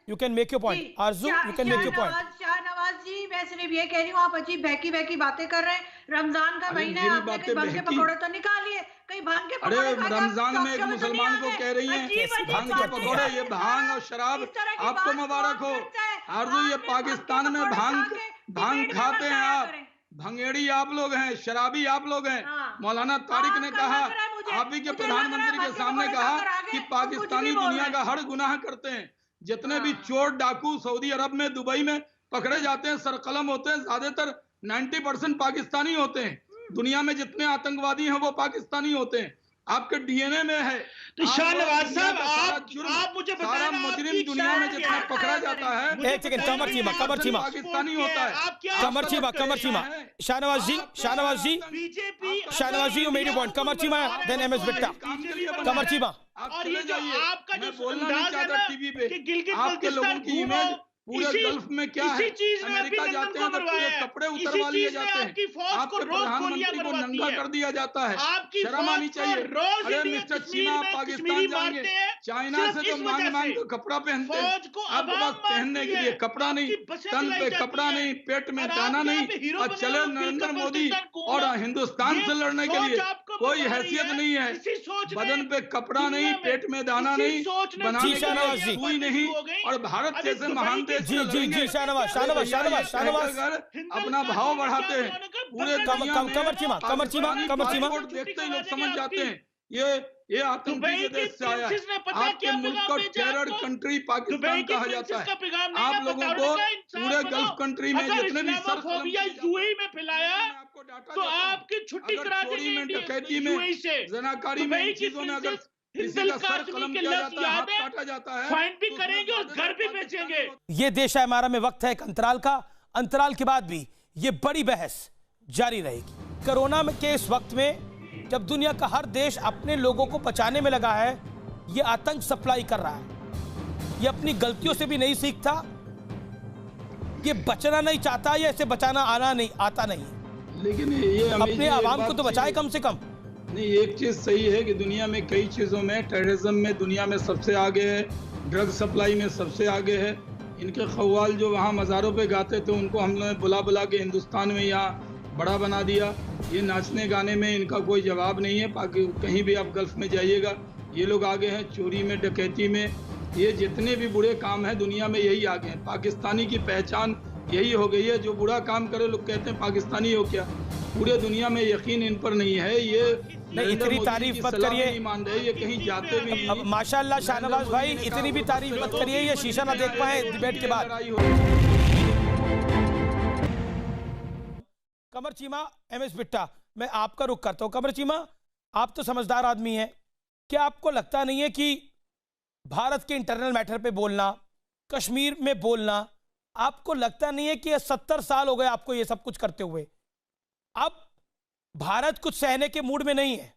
you can make your point. Arzoo, you can make your point. Shahnawaz ji, मैं सिर्फ ये कह रही हूँ, आप अजीब बहकी बातें कर रहे हैं। रमजान का महीना है, आपने कहीं भांग के पकौड़े तो निकालिए, कहीं भांग के पकौड़े। अरे रमजान में एक मुसलमान को कह रही है भांग के पकौड़े, ये भांग और शराब आपको मुबारक हो। आरजू, ये पाकिस्तान में भांग खाते हैं आप, भंगेड़ी आप लोग हैं, शराबी आप लोग हैं। मौलाना तारिक ने कहा, आप ही के प्रधानमंत्री के सामने कहा कि पाकिस्तानी दुनिया का हर गुनाह करते हैं। जितने भी चोर डाकू सऊदी अरब में, दुबई में पकड़े जाते हैं, सरकलम होते हैं, ज्यादातर 90% पाकिस्तानी होते हैं। दुनिया में जितने आतंकवादी हैं वो पाकिस्तानी होते हैं, आपके डीएनए में है। तो शाहनवाज साहब, आप मुझे सारा मुजरिम दुनिया में जितना पकड़ा जाता है, एक सेकंड, कमर चीमा पाकिस्तानी होता है। Qamar Cheema, Shahnawaz ji you made your point. Qamar Cheema, then MS Bitta. Qamar Cheema, और ये जो आपका जो बोलना नहीं चाहता टीवी पे, आपके लोगों की इमेज पूरे गल्फ में क्या है, अमेरिका जाते हैं तो पूरे कपड़े उतरवा लिए जाते हैं, आपके प्रधानमंत्री को नंगा कर दिया जाता है। शर्म आनी चाहिए। अरे मिस्टर चीमा, पाकिस्तान जाएंगे, चाइना से तो मांग के कपड़ा पहनते हैं, आपके पास पहनने के लिए कपड़ा नहीं, तन पे कपड़ा नहीं, पेट में दाना नहीं, और चले नरेंद्र मोदी और हिंदुस्तान से लड़ने के लिए कोई हैसियत नहीं है। बदन पे कपड़ा नहीं, पेट में दाना नहीं, बनाने के लिए कोई नहीं, और भारत जैसे महान जी शाहनवाज अपना भाव बढ़ाते हैं पूरे कमर चीमा देखते ही लोग समझ जाते हैं ये आतंकी के देश से आया है। आपके मुल्क को टेरर कंट्री पाकिस्तान कहा जाता है। आप लोगों को पूरे गल्फ कंट्री में जितने भी यूएई में फैलाया, तो आपकी छुट्टी करा देंगे डकैती में, जनाकारी में, इन चीजों में अगर किसी का सर कलम किया जाता है, हाथ काटा जाता है, फाइन भी करेंगे और घर भी बेचेंगे। ये देश है हमारा में वक्त है एक अंतराल का। अंतराल के बाद भी ये बड़ी बहस जारी रहेगी। कोरोना के इस वक्त में जब दुनिया का हर देश अपने लोगों को बचाने में लगा है, ये आतंक सप्लाई कर रहा है। ये अपनी गलतियों से भी नहीं सीखता, ये बचना नहीं चाहता, या इसे बचाना आता नहीं। लेकिन ये अपने आवाम को तो बचाए कम से कम। नहीं, एक चीज सही है कि दुनिया में कई चीजों में, टेररिज्म में दुनिया में सबसे आगे है, ड्रग सप्लाई में सबसे आगे है। इनके कव्वाल जो वहाँ मज़ारों पे गाते थे, उनको हम लोगों ने बुला बुला के हिंदुस्तान में यहाँ बड़ा बना दिया। ये नाचने गाने में इनका कोई जवाब नहीं है। कहीं भी आप गल्फ में जाइएगा, ये लोग आगे हैं, चोरी में, डकैती में, ये जितने भी बुरे काम हैं दुनिया में यही आगे हैं। पाकिस्तानी की पहचान यही हो गई है, जो बुरा काम करे लोग कहते हैं पाकिस्तानी हो क्या। पूरे दुनिया में यकीन इन पर नहीं है। ये नहीं, इतनी तारीफ मत करिए, नहीं मान रहे, ये कहीं जाते भी नहीं। माशाल्लाह शाहनवाज भाई, इतनी भी तारीफ मत करिए, ये शीशा ना देख पाए डिबेट के बाद। कमर चीमा, एमएस बिट्टा, मैं आपका रुख करता हूं। कमर चीमा, आप तो समझदार आदमी हैं, क्या आपको लगता नहीं है कि भारत के इंटरनल मैटर पे बोलना, कश्मीर में बोलना, आपको लगता नहीं है कि 70 साल हो गए आपको ये सब कुछ करते हुए, अब भारत कुछ सहने के मूड में नहीं है?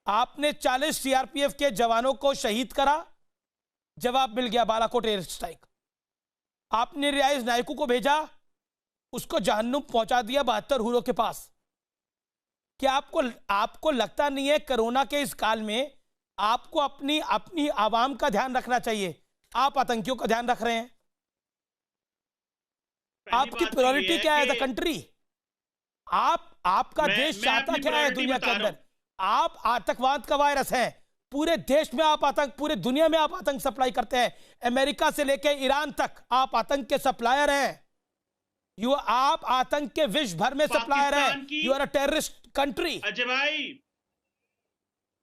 आपने 40 सीआरपीएफ के जवानों को शहीद करा, जवाब मिल गया बालाकोट एयर स्ट्राइक। आपने रियाज नायकू को भेजा, उसको जहन्नुम पहुंचा दिया 72 हुरों के पास। क्या आपको लगता नहीं है कोरोना के इस काल में आपको अपनी आवाम का ध्यान रखना चाहिए? आप आतंकियों का ध्यान रख रहे हैं। आपकी प्रायोरिटी क्या है द कंट्री? आपका देश चाहता क्या है दुनिया के अंदर? आप आतंकवाद का वायरस है, पूरे देश में आप पूरे दुनिया में आप आतंक सप्लाई करते हैं। अमेरिका से लेकर ईरान तक आप आतंक के सप्लायर हैं। आप आतंक के विश्व भर में सप्लायर हैं। You are a terrorist country. Ajay भाई,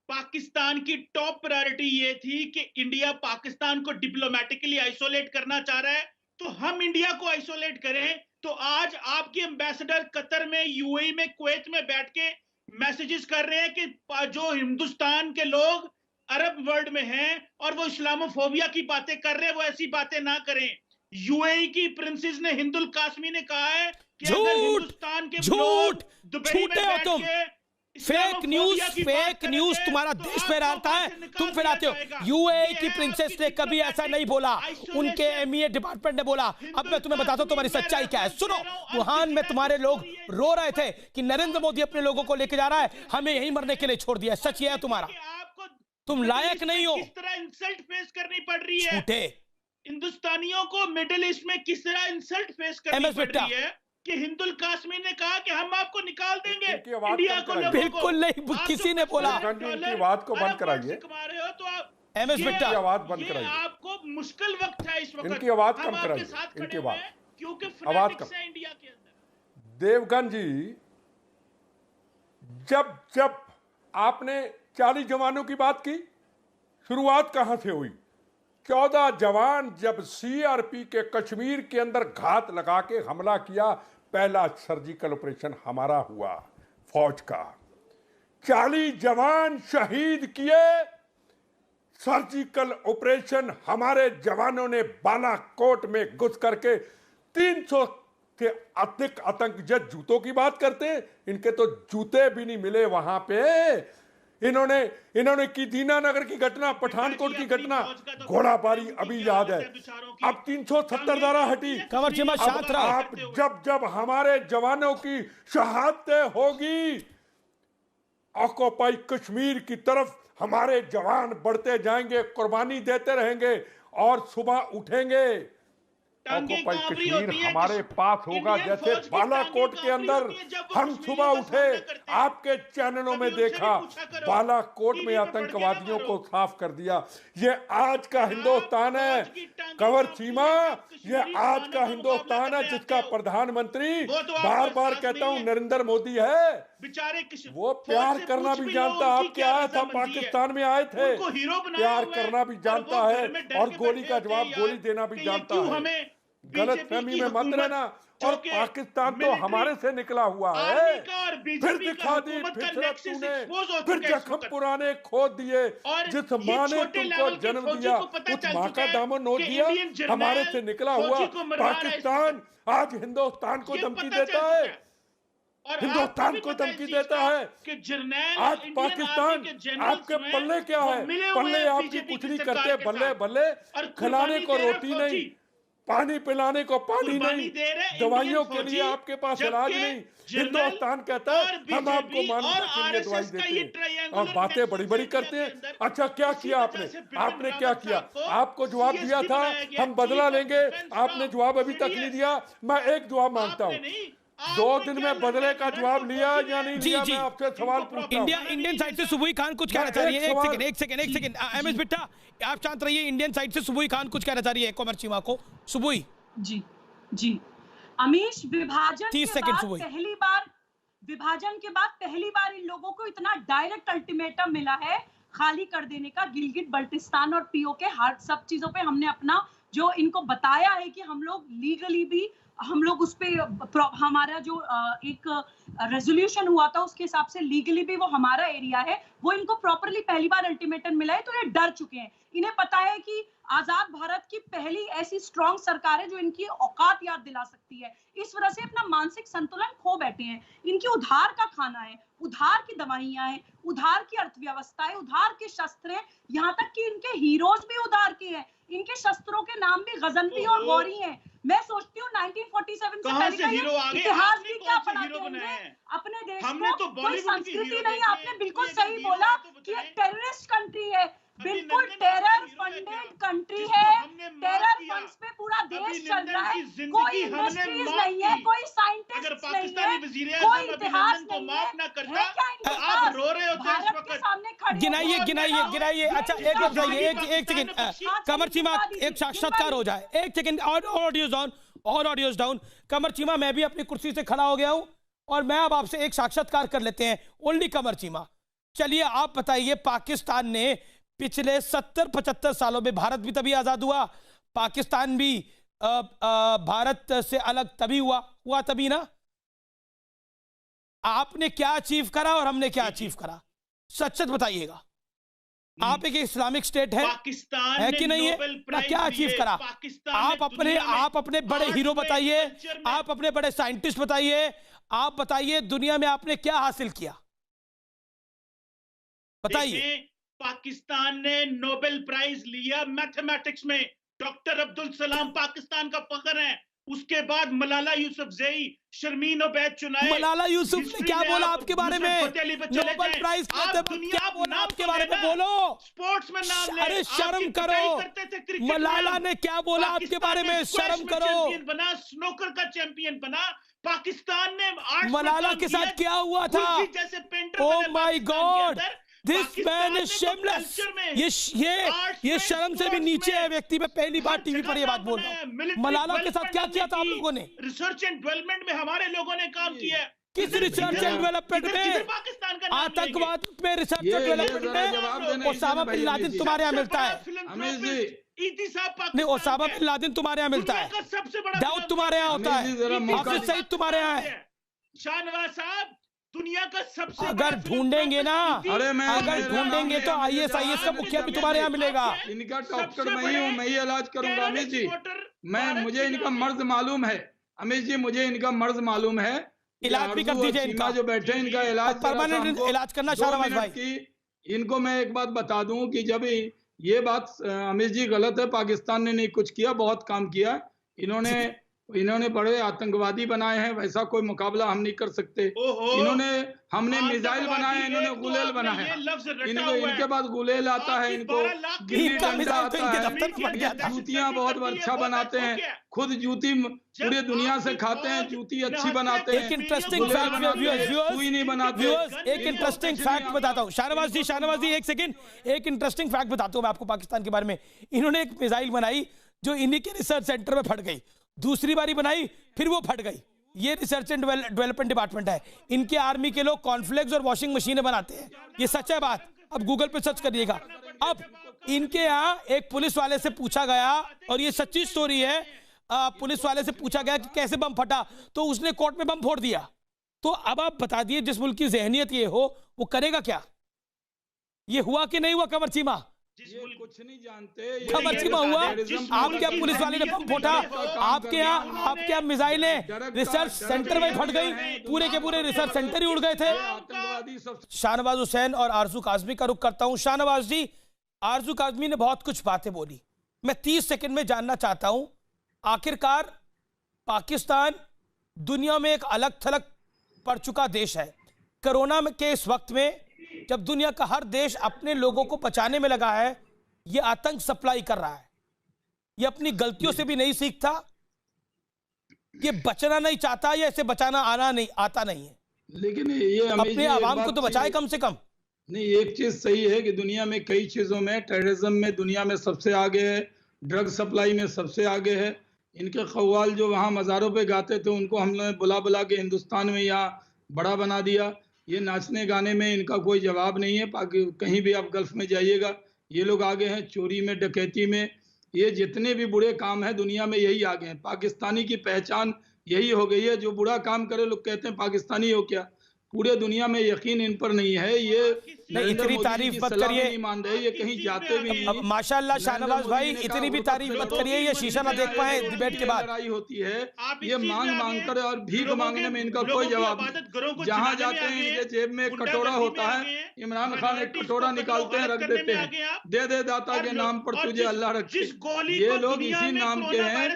पाकिस्तान की टॉप प्रायोरिटी ये थी कि इंडिया पाकिस्तान को डिप्लोमेटिकली आइसोलेट करना चाह रहा है, तो हम इंडिया को आइसोलेट करें। तो आज आपके एम्बेसडर कतर में, यूएई में, कुवैत में बैठ के मैसेजेस कर रहे हैं कि जो हिंदुस्तान के लोग अरब वर्ल्ड में हैं और वो इस्लामोफोबिया की बातें कर रहे हैं, वो ऐसी बातें ना करें। यूएई की प्रिंसेस ने, हिंदुल कासमी ने कहा है कि अगर हिंदुस्तान के लोग दुबई में बैठ के फेक न्यूज तुम्हारा देश में रहता है, तुम फैलाते हो। यूएई की प्रिंसेस ने कभी ऐसा नहीं बोला, उनके एमईए डिपार्टमेंट ने बोला। अब मैं तुम्हें बताता हूं तुम्हारी सच्चाई क्या है। सुनो, वुहान में तुम्हारे लोग रो रहे थे कि नरेंद्र मोदी अपने लोगों को लेके जा रहा है, हमें यहीं मरने के लिए छोड़ दिया। सच ये है तुम्हारा, तुम लायक नहीं हो। किस तरह इंसल्ट फेस करनी पड़ रही है झूठे हिंदुस्तानियों को, मिडिल ईस्ट में किस तरह इंसल्ट फेस करनी पड़ रही है कि हिंदुल कासमी ने कहा कि हम आपको निकाल देंगे इंडिया को। बिल्कुल नहीं, किसी ने बोला। इनकी आवाज को बंद कराइए। तो आप एमएस बिट्टा, आवाज बंद कराइए। आपको मुश्किल वक्त है इस वक्त, इनकी आवाज कम कराइए। इनकी आवाज, क्योंकि आवाज कम। इंडिया के अंदर देवगन जी, जब आपने 40 जवानों की बात की, शुरुआत कहां से हुई? 14 जवान जब सीआरपी के कश्मीर के अंदर घात लगा के हमला किया, पहला सर्जिकल ऑपरेशन हमारा हुआ फौज का। 40 जवान शहीद किए, सर्जिकल ऑपरेशन हमारे जवानों ने बालाकोट में घुस करके 300 से अधिक आतंकवादी, जूतों की बात करते हैं, इनके तो जूते भी नहीं मिले वहां पे। इन्होंने की दीनानगर की घटना, पठानकोट की घटना, घोड़ाबारी अभी याद है। अब 370 धारा हटी। कंवर चीमा, शांत रहो। आप जब हमारे जवानों की शहादतें होगी, ऑक्युपाई कश्मीर की तरफ हमारे जवान बढ़ते जाएंगे, कुर्बानी देते रहेंगे और सुबह उठेंगे। ऑक्युपाई कश्मीर हमारे पास होगा। जैसे बालाकोट के अंदर हम सुबह उठे, आपके चैनलों में देखा, बालाकोट में आतंकवादियों को साफ कर दिया। ये आज का हिंदुस्तान है कंवर चीमा, ये आज का हिंदुस्तान है जिसका प्रधानमंत्री बार बार कहता हूं नरेंद्र मोदी है। वो प्यार करना भी जानता। आपके आया था, पाकिस्तान में आए थे, प्यार करना भी जानता है और गोली का जवाब गोली देना भी जानता है। गलत फहमी में मत रहना। और पाकिस्तान तो हमारे से निकला हुआ है। फिर दिखा दी फितरत तूने, फिर जख्म पुराने खोद दिए। जिस माँ ने तुमको जन्म दिया उस माँ का दामन नोच दिया। हमारे से निकला हुआ पाकिस्तान आज हिंदुस्तान को धमकी देता है। हिंदुस्तान को धमकी देता है कि जर्नैल आज पाकिस्तान आपके पल्ले क्या है? पल्ले आपकी कुछ नहीं करते, बल्ले बल्ले खिलाने को रोटी नहीं, पानी पिलाने को पानी नहीं, दवाइयों के लिए आपके पास इलाज नहीं। हिंदुस्तान कहता है हम आपको मानने के लिए दवाई देते हैं और बातें बड़ी बड़ी करते हैं। अच्छा क्या किया आपने क्या किया? आपको जवाब दिया था हम बदला लेंगे, आपने जवाब अभी तक नहीं दिया। मैं एक जवाब मांगता हूँ, 2 दिन में बदले का जवाब लिया या नहीं लिया? मैं आपसे सवाल पूछता हूं। इंडियन साइड से सुबुई खान कुछ कहना चाह रही है। एक सेकंड एमएस बिट्टा आप शांत रहिए। इंडियन साइड से सुबुई खान कुछ कहना चाह रही है कमर चीमा को। सुबुई जी अमीश, विभाजन के बाद पहली बार इन लोगों को इतना डायरेक्ट अल्टीमेटम मिला है खाली कर देने का। गिलगित बल्टिस्तान और पीओके हर सब चीजों पे हमने अपना जो इनको बताया है कि हम लोग लीगली भी हम लोग उस पे हमारा जो एक रेजोल्यूशन हुआ था उसके हिसाब से लीगली भी वो हमारा एरिया है, वो इनको प्रॉपरली पहली बार अल्टीमेटम मिला है। तो ये डर चुके हैं, इन्हें पता है कि आजाद भारत की पहली ऐसी स्ट्रॉन्ग सरकार है जो इनकी औकात याद दिला सकती है। इस वजह से अपना मानसिक संतुलन खो बैठे हैं। इनकी उधार का खाना है, उधार की दवाइयां हैं, उधार की अर्थव्यवस्था है, उधार के शस्त्र हैं, यहाँ तक कि इनके हीरोज भी उधार के हैं। इनके शस्त्रों के नाम भी गजनवी और गौरी हैं। मैं सोचती हूँ 1947 से पहले का इतिहास भी क्या पढ़ाते हैं अपने देश को, कोई संस्कृति नहीं। आपने बिल्कुल सही बोला कि एक टेररिस्ट कंट्री है, बिल्कुल टेरर फंडेड कंट्री है, टेरर फंड्स पे पूरा देश चल रहा है। कोई इंडस्ट्रीज नहीं है, कोई साइंटिस्ट नहीं है, कोई इतिहास नहीं है। आप रो रहे हो भारत के सामने खड़े गिनाइए। अच्छा एक सेकंड कमर चीमा, एक साक्षात्कार हो जाए। एक सेकंड और ऑडियोज डाउन। कमर चीमा, मैं भी अपनी कुर्सी से खड़ा हो गया हूं और मैं अब आपसे एक साक्षात्कार कर लेते हैं। ओनली कमर चीमा, चलिए आप बताइए, पाकिस्तान ने पिछले 70-75 सालों में, भारत भी तभी आजाद हुआ, पाकिस्तान भी भारत से अलग तभी हुआ तभी ना। आपने क्या अचीव करा और हमने क्या अचीव करा? सच बताइएगा। आप एक इस्लामिक स्टेट है कि नहीं है ना? क्या अचीव करा? आप अपने बड़े हीरो बताइए, आप अपने बड़े साइंटिस्ट बताइए, आप बताइए दुनिया में आपने क्या हासिल किया, बताइए। पाकिस्तान ने नोबेल प्राइज लिया मैथमेटिक्स में, डॉक्टर अब्दुल सलाम पाकिस्तान का फख्र है। उसके बाद मलाला यूसुफजई, शर्मीन ओबैद चुनाए। मलाला यूसुफ ने क्या बोला आपके बारे में? नोबेल प्राइज क्या बोला आपके बारे में? बोलो, स्पोर्ट्स में नाम ले। अरे शर्म करो, मलाला ने क्या बोला आपके बारे में? शर्म करो। बना, स्नूकर का चैंपियन बना। पाकिस्तान ने मलाला के साथ क्या हुआ था? Oh my God, this man is shameless. ये शर्म से भी नीचे है व्यक्ति। मैं पहली बार टीवी पर ये बात बोल रहा हूँ। मलाला के साथ क्या किया था आप लोगों ने? रिसर्च एंड डेवलपमेंट में हमारे लोगों ने काम किया। किस रिसर्च एंड डेवलपमेंट में? आतंकवाद में रिसर्च एंड डेवलपमेंट में? ओसामा बिन लादेन तुम्हारे यहाँ मिलता है? नहीं, ओसामा बिन लादेन तुम्हारे यहाँ मिलता है, दाऊद तुम्हारे यहाँ होता है, हाफिज सईद तुम्हारे यहाँ है। शाहनवाज साहब, दुनिया का सबसे अगर ढूंढेंगे ना, अगर ढूंढेंगे तो IAS का मुखिया भी तुम्हारे यहाँ मिलेगा। इनका डॉक्टर मैं ही हूँ, मैं ही इलाज करूंगा अमित जी। मुझे इनका मर्ज मालूम है अमित जी, मुझे इनका मर्ज मालूम है। इलाज भी कर दीजिए इनका, जो बैठे हैं इनका इलाज, परमानेंट इलाज करना। शाहनवाज भाई, इनको मैं एक बात बता दूं कि जब ये बात अमित जी गलत है, पाकिस्तान ने नहीं कुछ किया, बहुत काम किया। इन्होंने बड़े आतंकवादी बनाए हैं, वैसा कोई मुकाबला हम नहीं कर सकते। हमने मिसाइल बनाए, इन्होंने गुलेल बनाया। इनके पास गुलेल आता है, इनको गिल्ली डंडा आता है, जूतियां बहुत अच्छा बनाते हैं, खुद जूती पूरे दुनिया से खाते हैं, जूती अच्छी बनाते हैं। एक इंटरेस्टिंग फैक्ट बताता हूँ शाहनवाज जी, एक सेकंड। एक इंटरेस्टिंग फैक्ट बताता हूँ मैं आपको पाकिस्तान के बारे में। इन्होंने एक मिसाइल बनाई जो इन्हीं के रिसर्च सेंटर में फट गई, दूसरी बारी बनाई फिर वो फट गई। ये रिसर्च एंड डेवलपमेंट डिपार्टमेंट है। इनके आर्मी के लोग कॉर्नफ्लेक्स और वॉशिंग मशीनें बनाते हैं, ये सच है बात। अब गूगल पे सर्च करिएगा। अब इनके यहाँ एक पुलिस वाले से पूछा गया, और ये सच्ची स्टोरी है, पुलिस वाले से पूछा गया कि कैसे बम फटा, तो उसने कोर्ट में बम फोड़ दिया। तो अब आप बता दिए, जिस मुल्क की जहनियत ये हो वो करेगा क्या? ये हुआ कि नहीं हुआ कमर चीमा? ये कुछ नहीं जानते। मच्छीमा हुआ, आपके यहाँ पुलिस वाले ने बम फोड़ा, आपके यहाँ मिसाइलें रिसर्च सेंटर में फट गई, पूरे के पूरे रिसर्च सेंटर ही उड़ गए थे। शाहनवाज हुसैन और आरजू काजमी का रुख करता हूं। शाहनवाज जी, आरजू काजमी ने बहुत कुछ बातें बोली, मैं 30 सेकंड में जानना चाहता हूं, आखिरकार पाकिस्तान दुनिया में एक अलग थलग पड़ चुका देश है। कोरोना के इस वक्त में जब दुनिया का हर देश अपने लोगों को बचाने में लगा है, ये आतंक सप्लाई कर रहा है, ये अपनी गलतियों से भी नहीं सीखता, ये बचना नहीं चाहता, या इसे बचाना आता नहीं है। लेकिन ये अपने आवाम को तो बचाए कम से कम। नहीं, एक चीज सही है कि दुनिया में कई चीजों में, टेररिज्म में दुनिया में सबसे आगे है, ड्रग सप्लाई में सबसे आगे है। इनके कव्वाल जो वहाँ मज़ारों पे गाते थे, उनको हमने बुला बुला के हिंदुस्तान में यहाँ बड़ा बना दिया। ये नाचने गाने में इनका कोई जवाब नहीं है। कहीं भी आप गल्फ में जाइएगा, ये लोग आगे हैं, चोरी में, डकैती में, ये जितने भी बुरे काम हैं दुनिया में यही आगे हैं। पाकिस्तानी की पहचान यही हो गई है, जो बुरा काम करे लोग कहते हैं पाकिस्तानी हो क्या। पूरे दुनिया में यकीन इन पर नहीं है। ये इतनी तारीफ मत करिए, नहीं मान रहे, ये कहीं जाते भी नहीं। माशाल्लाह शाहनवाज भाई, इतनी भी तारीफ मत करिए, ये शीशा ना देख पाए डिबेट के बाद। लड़ाई होती है, ये मांग मांग कर और भीख मांगने में इनका कोई जवाब नहीं। जहाँ जाते हैं इनके जेब में कटोरा होता है, इमरान खान एक कटोरा निकालते हैं, रख देते हैं, दे दाता के नाम पर तुझे अल्लाह रखे। ये लोग इसी नाम के हैं।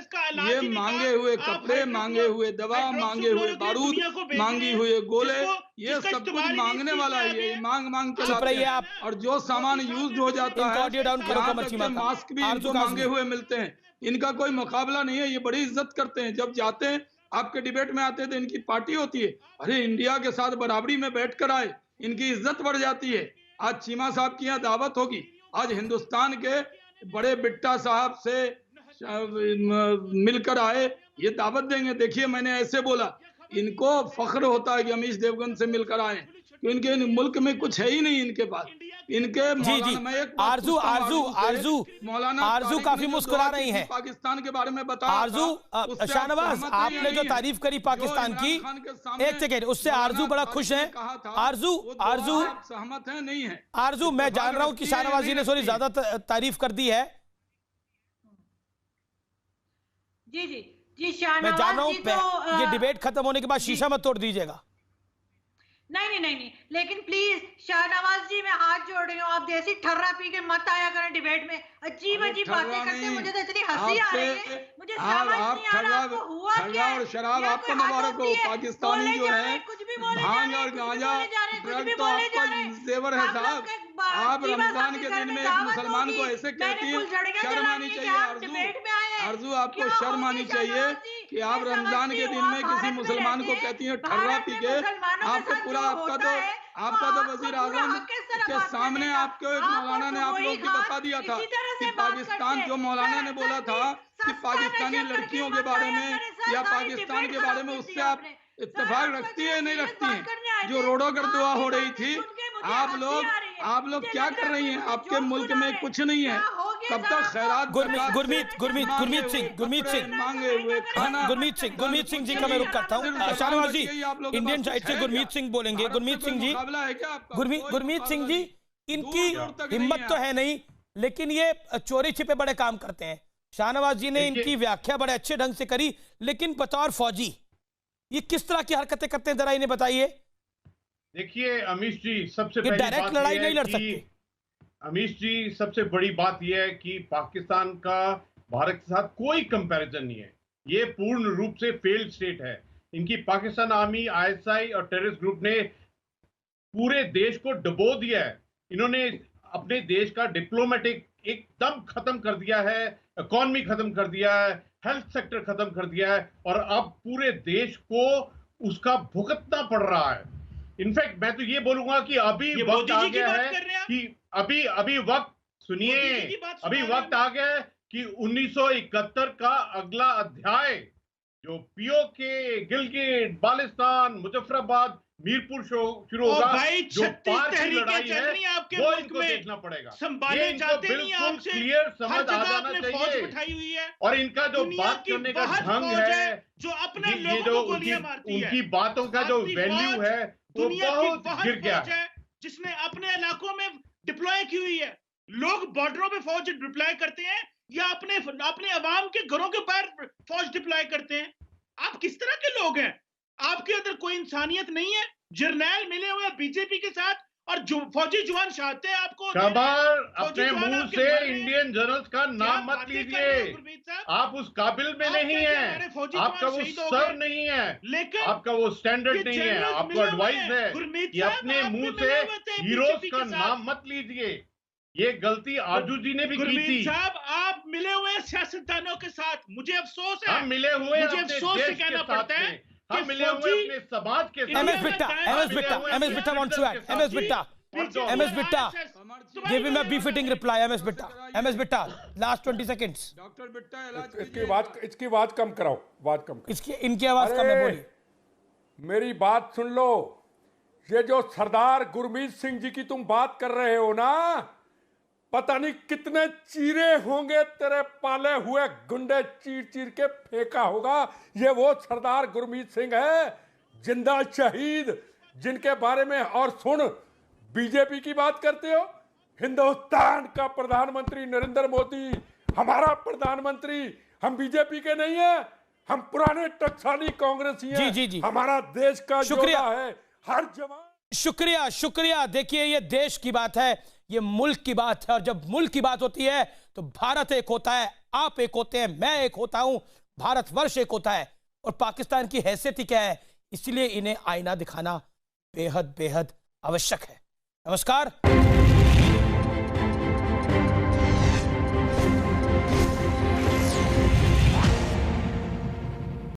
ये मांगे हुए कपड़े, मांगे हुए दवा, मांगे हुए बारूद, मांगी हुए गोले, ये सब कुछ मांगने वाला है। ये मांग मांग के लाते हैं, और जो सामान यूज हो जाता है, मास्क भी इनको मांगे हुए मिलते हैं। इनका कोई मुकाबला नहीं है। ये बड़ी इज्जत करते हैं। जब जाते हैं आपके डिबेट में आते तो इनकी पार्टी होती है, अरे इंडिया के साथ बराबरी में बैठ कर आए, इनकी इज्जत बढ़ जाती है। आज चीमा साहब की यहाँ दावत होगी, आज हिंदुस्तान के बड़े बिट्टा साहब से मिलकर आए, ये दावत देंगे। देखिए मैंने ऐसे बोला, इनको फख्र होता है कि अमीश देवगन से मिलकर आए, तो इनके मुल्क में कुछ है ही नहीं इनके पास। इनके आरजू काफी मुस्कुरा रही हैं। पाकिस्तान के बारे में बता आरजू, शाहनवाज आपने जो तारीफ करी पाकिस्तान की, एक सेकेंड, उससे आरजू बड़ा खुश है। आरजू सहमत है नहीं है? आरजू, मैं जान रहा हूँ कि शाहनवाज जी ने थोड़ी ज्यादा तारीफ कर दी है। जी मैं जान रहा हूँ, ये डिबेट खत्म होने के बाद शीशा मत तोड़ दीजिएगा। नहीं, लेकिन प्लीज शाहनवाज जी, मैं हाथ जोड़ रही हूँ, आप देसी ठर्रा पी के मत आया करें डिबेट में। अजीब बातें करते हैं, मुझे तो इतनी हंसी आ रही है, मुझे समझ नहीं आ रहा आपको हुआ क्या है। और शराब आपको मुबारक हो। पाकिस्तानी जो है भांग और गांजा ड्रग तो आपका जेवर है साहब। आप रमजान के दिन में एक मुसलमान को ऐसे कहती है, शर्म आनी चाहिए। आरजू आपको शर्म आनी चाहिए कि आप रमजान के दिन में किसी मुसलमान को कहती हैं ठर्रा पी के। आपको पूरा आपका तो वजीर आजम के सामने आपको एक मौलाना ने आप लोगों को बता दिया था कि पाकिस्तान, जो मौलाना ने बोला था कि पाकिस्तानी लड़कियों के बारे में या पाकिस्तान के बारे में, उससे आप इत्तेफाक रखती है नहीं रखती है? जो रोडों पर दुआ हो रही थी, आप लोग क्या कर रही हैं? आपके मुल्क में कुछ नहीं है। कब तक खैरात गुरमीत सिंह जी का मैं रुक करता हूँ। शाहनवाज जी इंडियन साइड से गुरमीत सिंह बोलेंगे। गुरमीत सिंह जी, इनकी हिम्मत तो है नहीं, लेकिन ये चोरी छिपे बड़े काम करते हैं। शाहनवाज जी ने इनकी व्याख्या बड़े अच्छे ढंग से करी, लेकिन बतौर फौजी ये किस तरह की हरकतें करते हैं, जरा इन्हें बताइए। देखिए अमीश जी, सबसे पहली डायरेक्ट लड़ाई नहीं लड़ सकते। अमीश जी, सबसे बड़ी बात यह है कि पाकिस्तान का भारत के साथ कोई कंपैरिजन नहीं है। ये पूर्ण रूप से फेल्ड स्टेट है। इनकी पाकिस्तान आर्मी, आईएसआई और टेररिस्ट ग्रुप ने पूरे देश को डुबो दिया है। इन्होंने अपने देश का डिप्लोमेटिक एकदम खत्म कर दिया है, इकोनॉमी खत्म कर दिया है, हेल्थ सेक्टर खत्म कर दिया है, और अब पूरे देश को उसका भुगतना पड़ रहा है। इनफैक्ट मैं तो ये बोलूंगा कि अभी वक्त आ गया है कि अभी वक्त सुनिए, अभी वक्त आ गया है कि 1971 का अगला अध्याय जो पीओके, गिलगित, बाल्टिस्तान, मुजफ्फराबाद, मीरपुर शुरू होगा, जो पार की लड़ाई है, वो इनको देखना पड़ेगा। संभाले जाते नहीं आपसे, क्लियर समझ आ जाना चाहिए। और इनका जो बात करने का ढंग है, जो अपने लोगों को गोलियां मारती है, उनकी बातों का जो वैल्यू है वो बहुत गिर गया है, जिसने अपने इलाकों में डिप्लॉय की हुई है। लोग बॉर्डरों पे फौज डिप्लॉय करते हैं या अपने अवाम के घरों के बाहर फौज डिप्लॉय करते हैं? आप किस तरह के लोग हैं? आपके अंदर कोई इंसानियत नहीं है। जर्नैल मिले हुए बीजेपी के साथ और जो फौजी जवान चाहते हैं आपको। शहबाज, अपने मुंह से इंडियन जनरल्स का नाम मत लीजिए। आप उस काबिल में नहीं है, आपका वो सर नहीं है, लेकिन आपका वो स्टैंडर्ड नहीं है। आपको एडवाइस है कि अपने मुंह से हीरोज का नाम मत लीजिए। ये गलती आजू जी ने भी की थी। साहब, आप मिले हुए सियासतदानों के साथ, मुझे अफसोस है, हम मिले हुए मुझे अफसोस से कहना पड़ता है, हम मिले हुए अपने समाज के साथ। MS Bitta wants to act. MS Bitta, give him a befitting reply. MS Bitta, last 20 seconds. Doctor Bitta इसकी आवाज कम कराओ, आवाज कम कराओ। इनकी आवाज कम है, बोलिए। मेरी बात सुन लो। ये जो सरदार गुरमीत सिंह जी की तुम बात कर रहे हो ना, पता नहीं कितने चीरे होंगे तेरे पाले हुए गुंडे चीर चीर के फेंका होगा। ये वो सरदार गुरमीत सिंह है, जिंदा शहीद, जिनके बारे में और सुन, बीजेपी की बात करते हो। हिंदुस्तान का प्रधानमंत्री नरेंद्र मोदी हमारा प्रधानमंत्री, हम बीजेपी के नहीं है, हम पुराने टकसाली कांग्रेसी हैं। जी। हमारा देश का योद्धा है हर जवान। शुक्रिया। देखिए, ये देश की बात है, ये मुल्क की बात है, और जब मुल्क की बात होती है तो भारत एक होता है, आप एक होते हैं, मैं एक होता हूं, भारतवर्ष एक होता है, और पाकिस्तान की हैसियत ही क्या है। इसलिए इन्हें आईना दिखाना बेहद आवश्यक है। नमस्कार।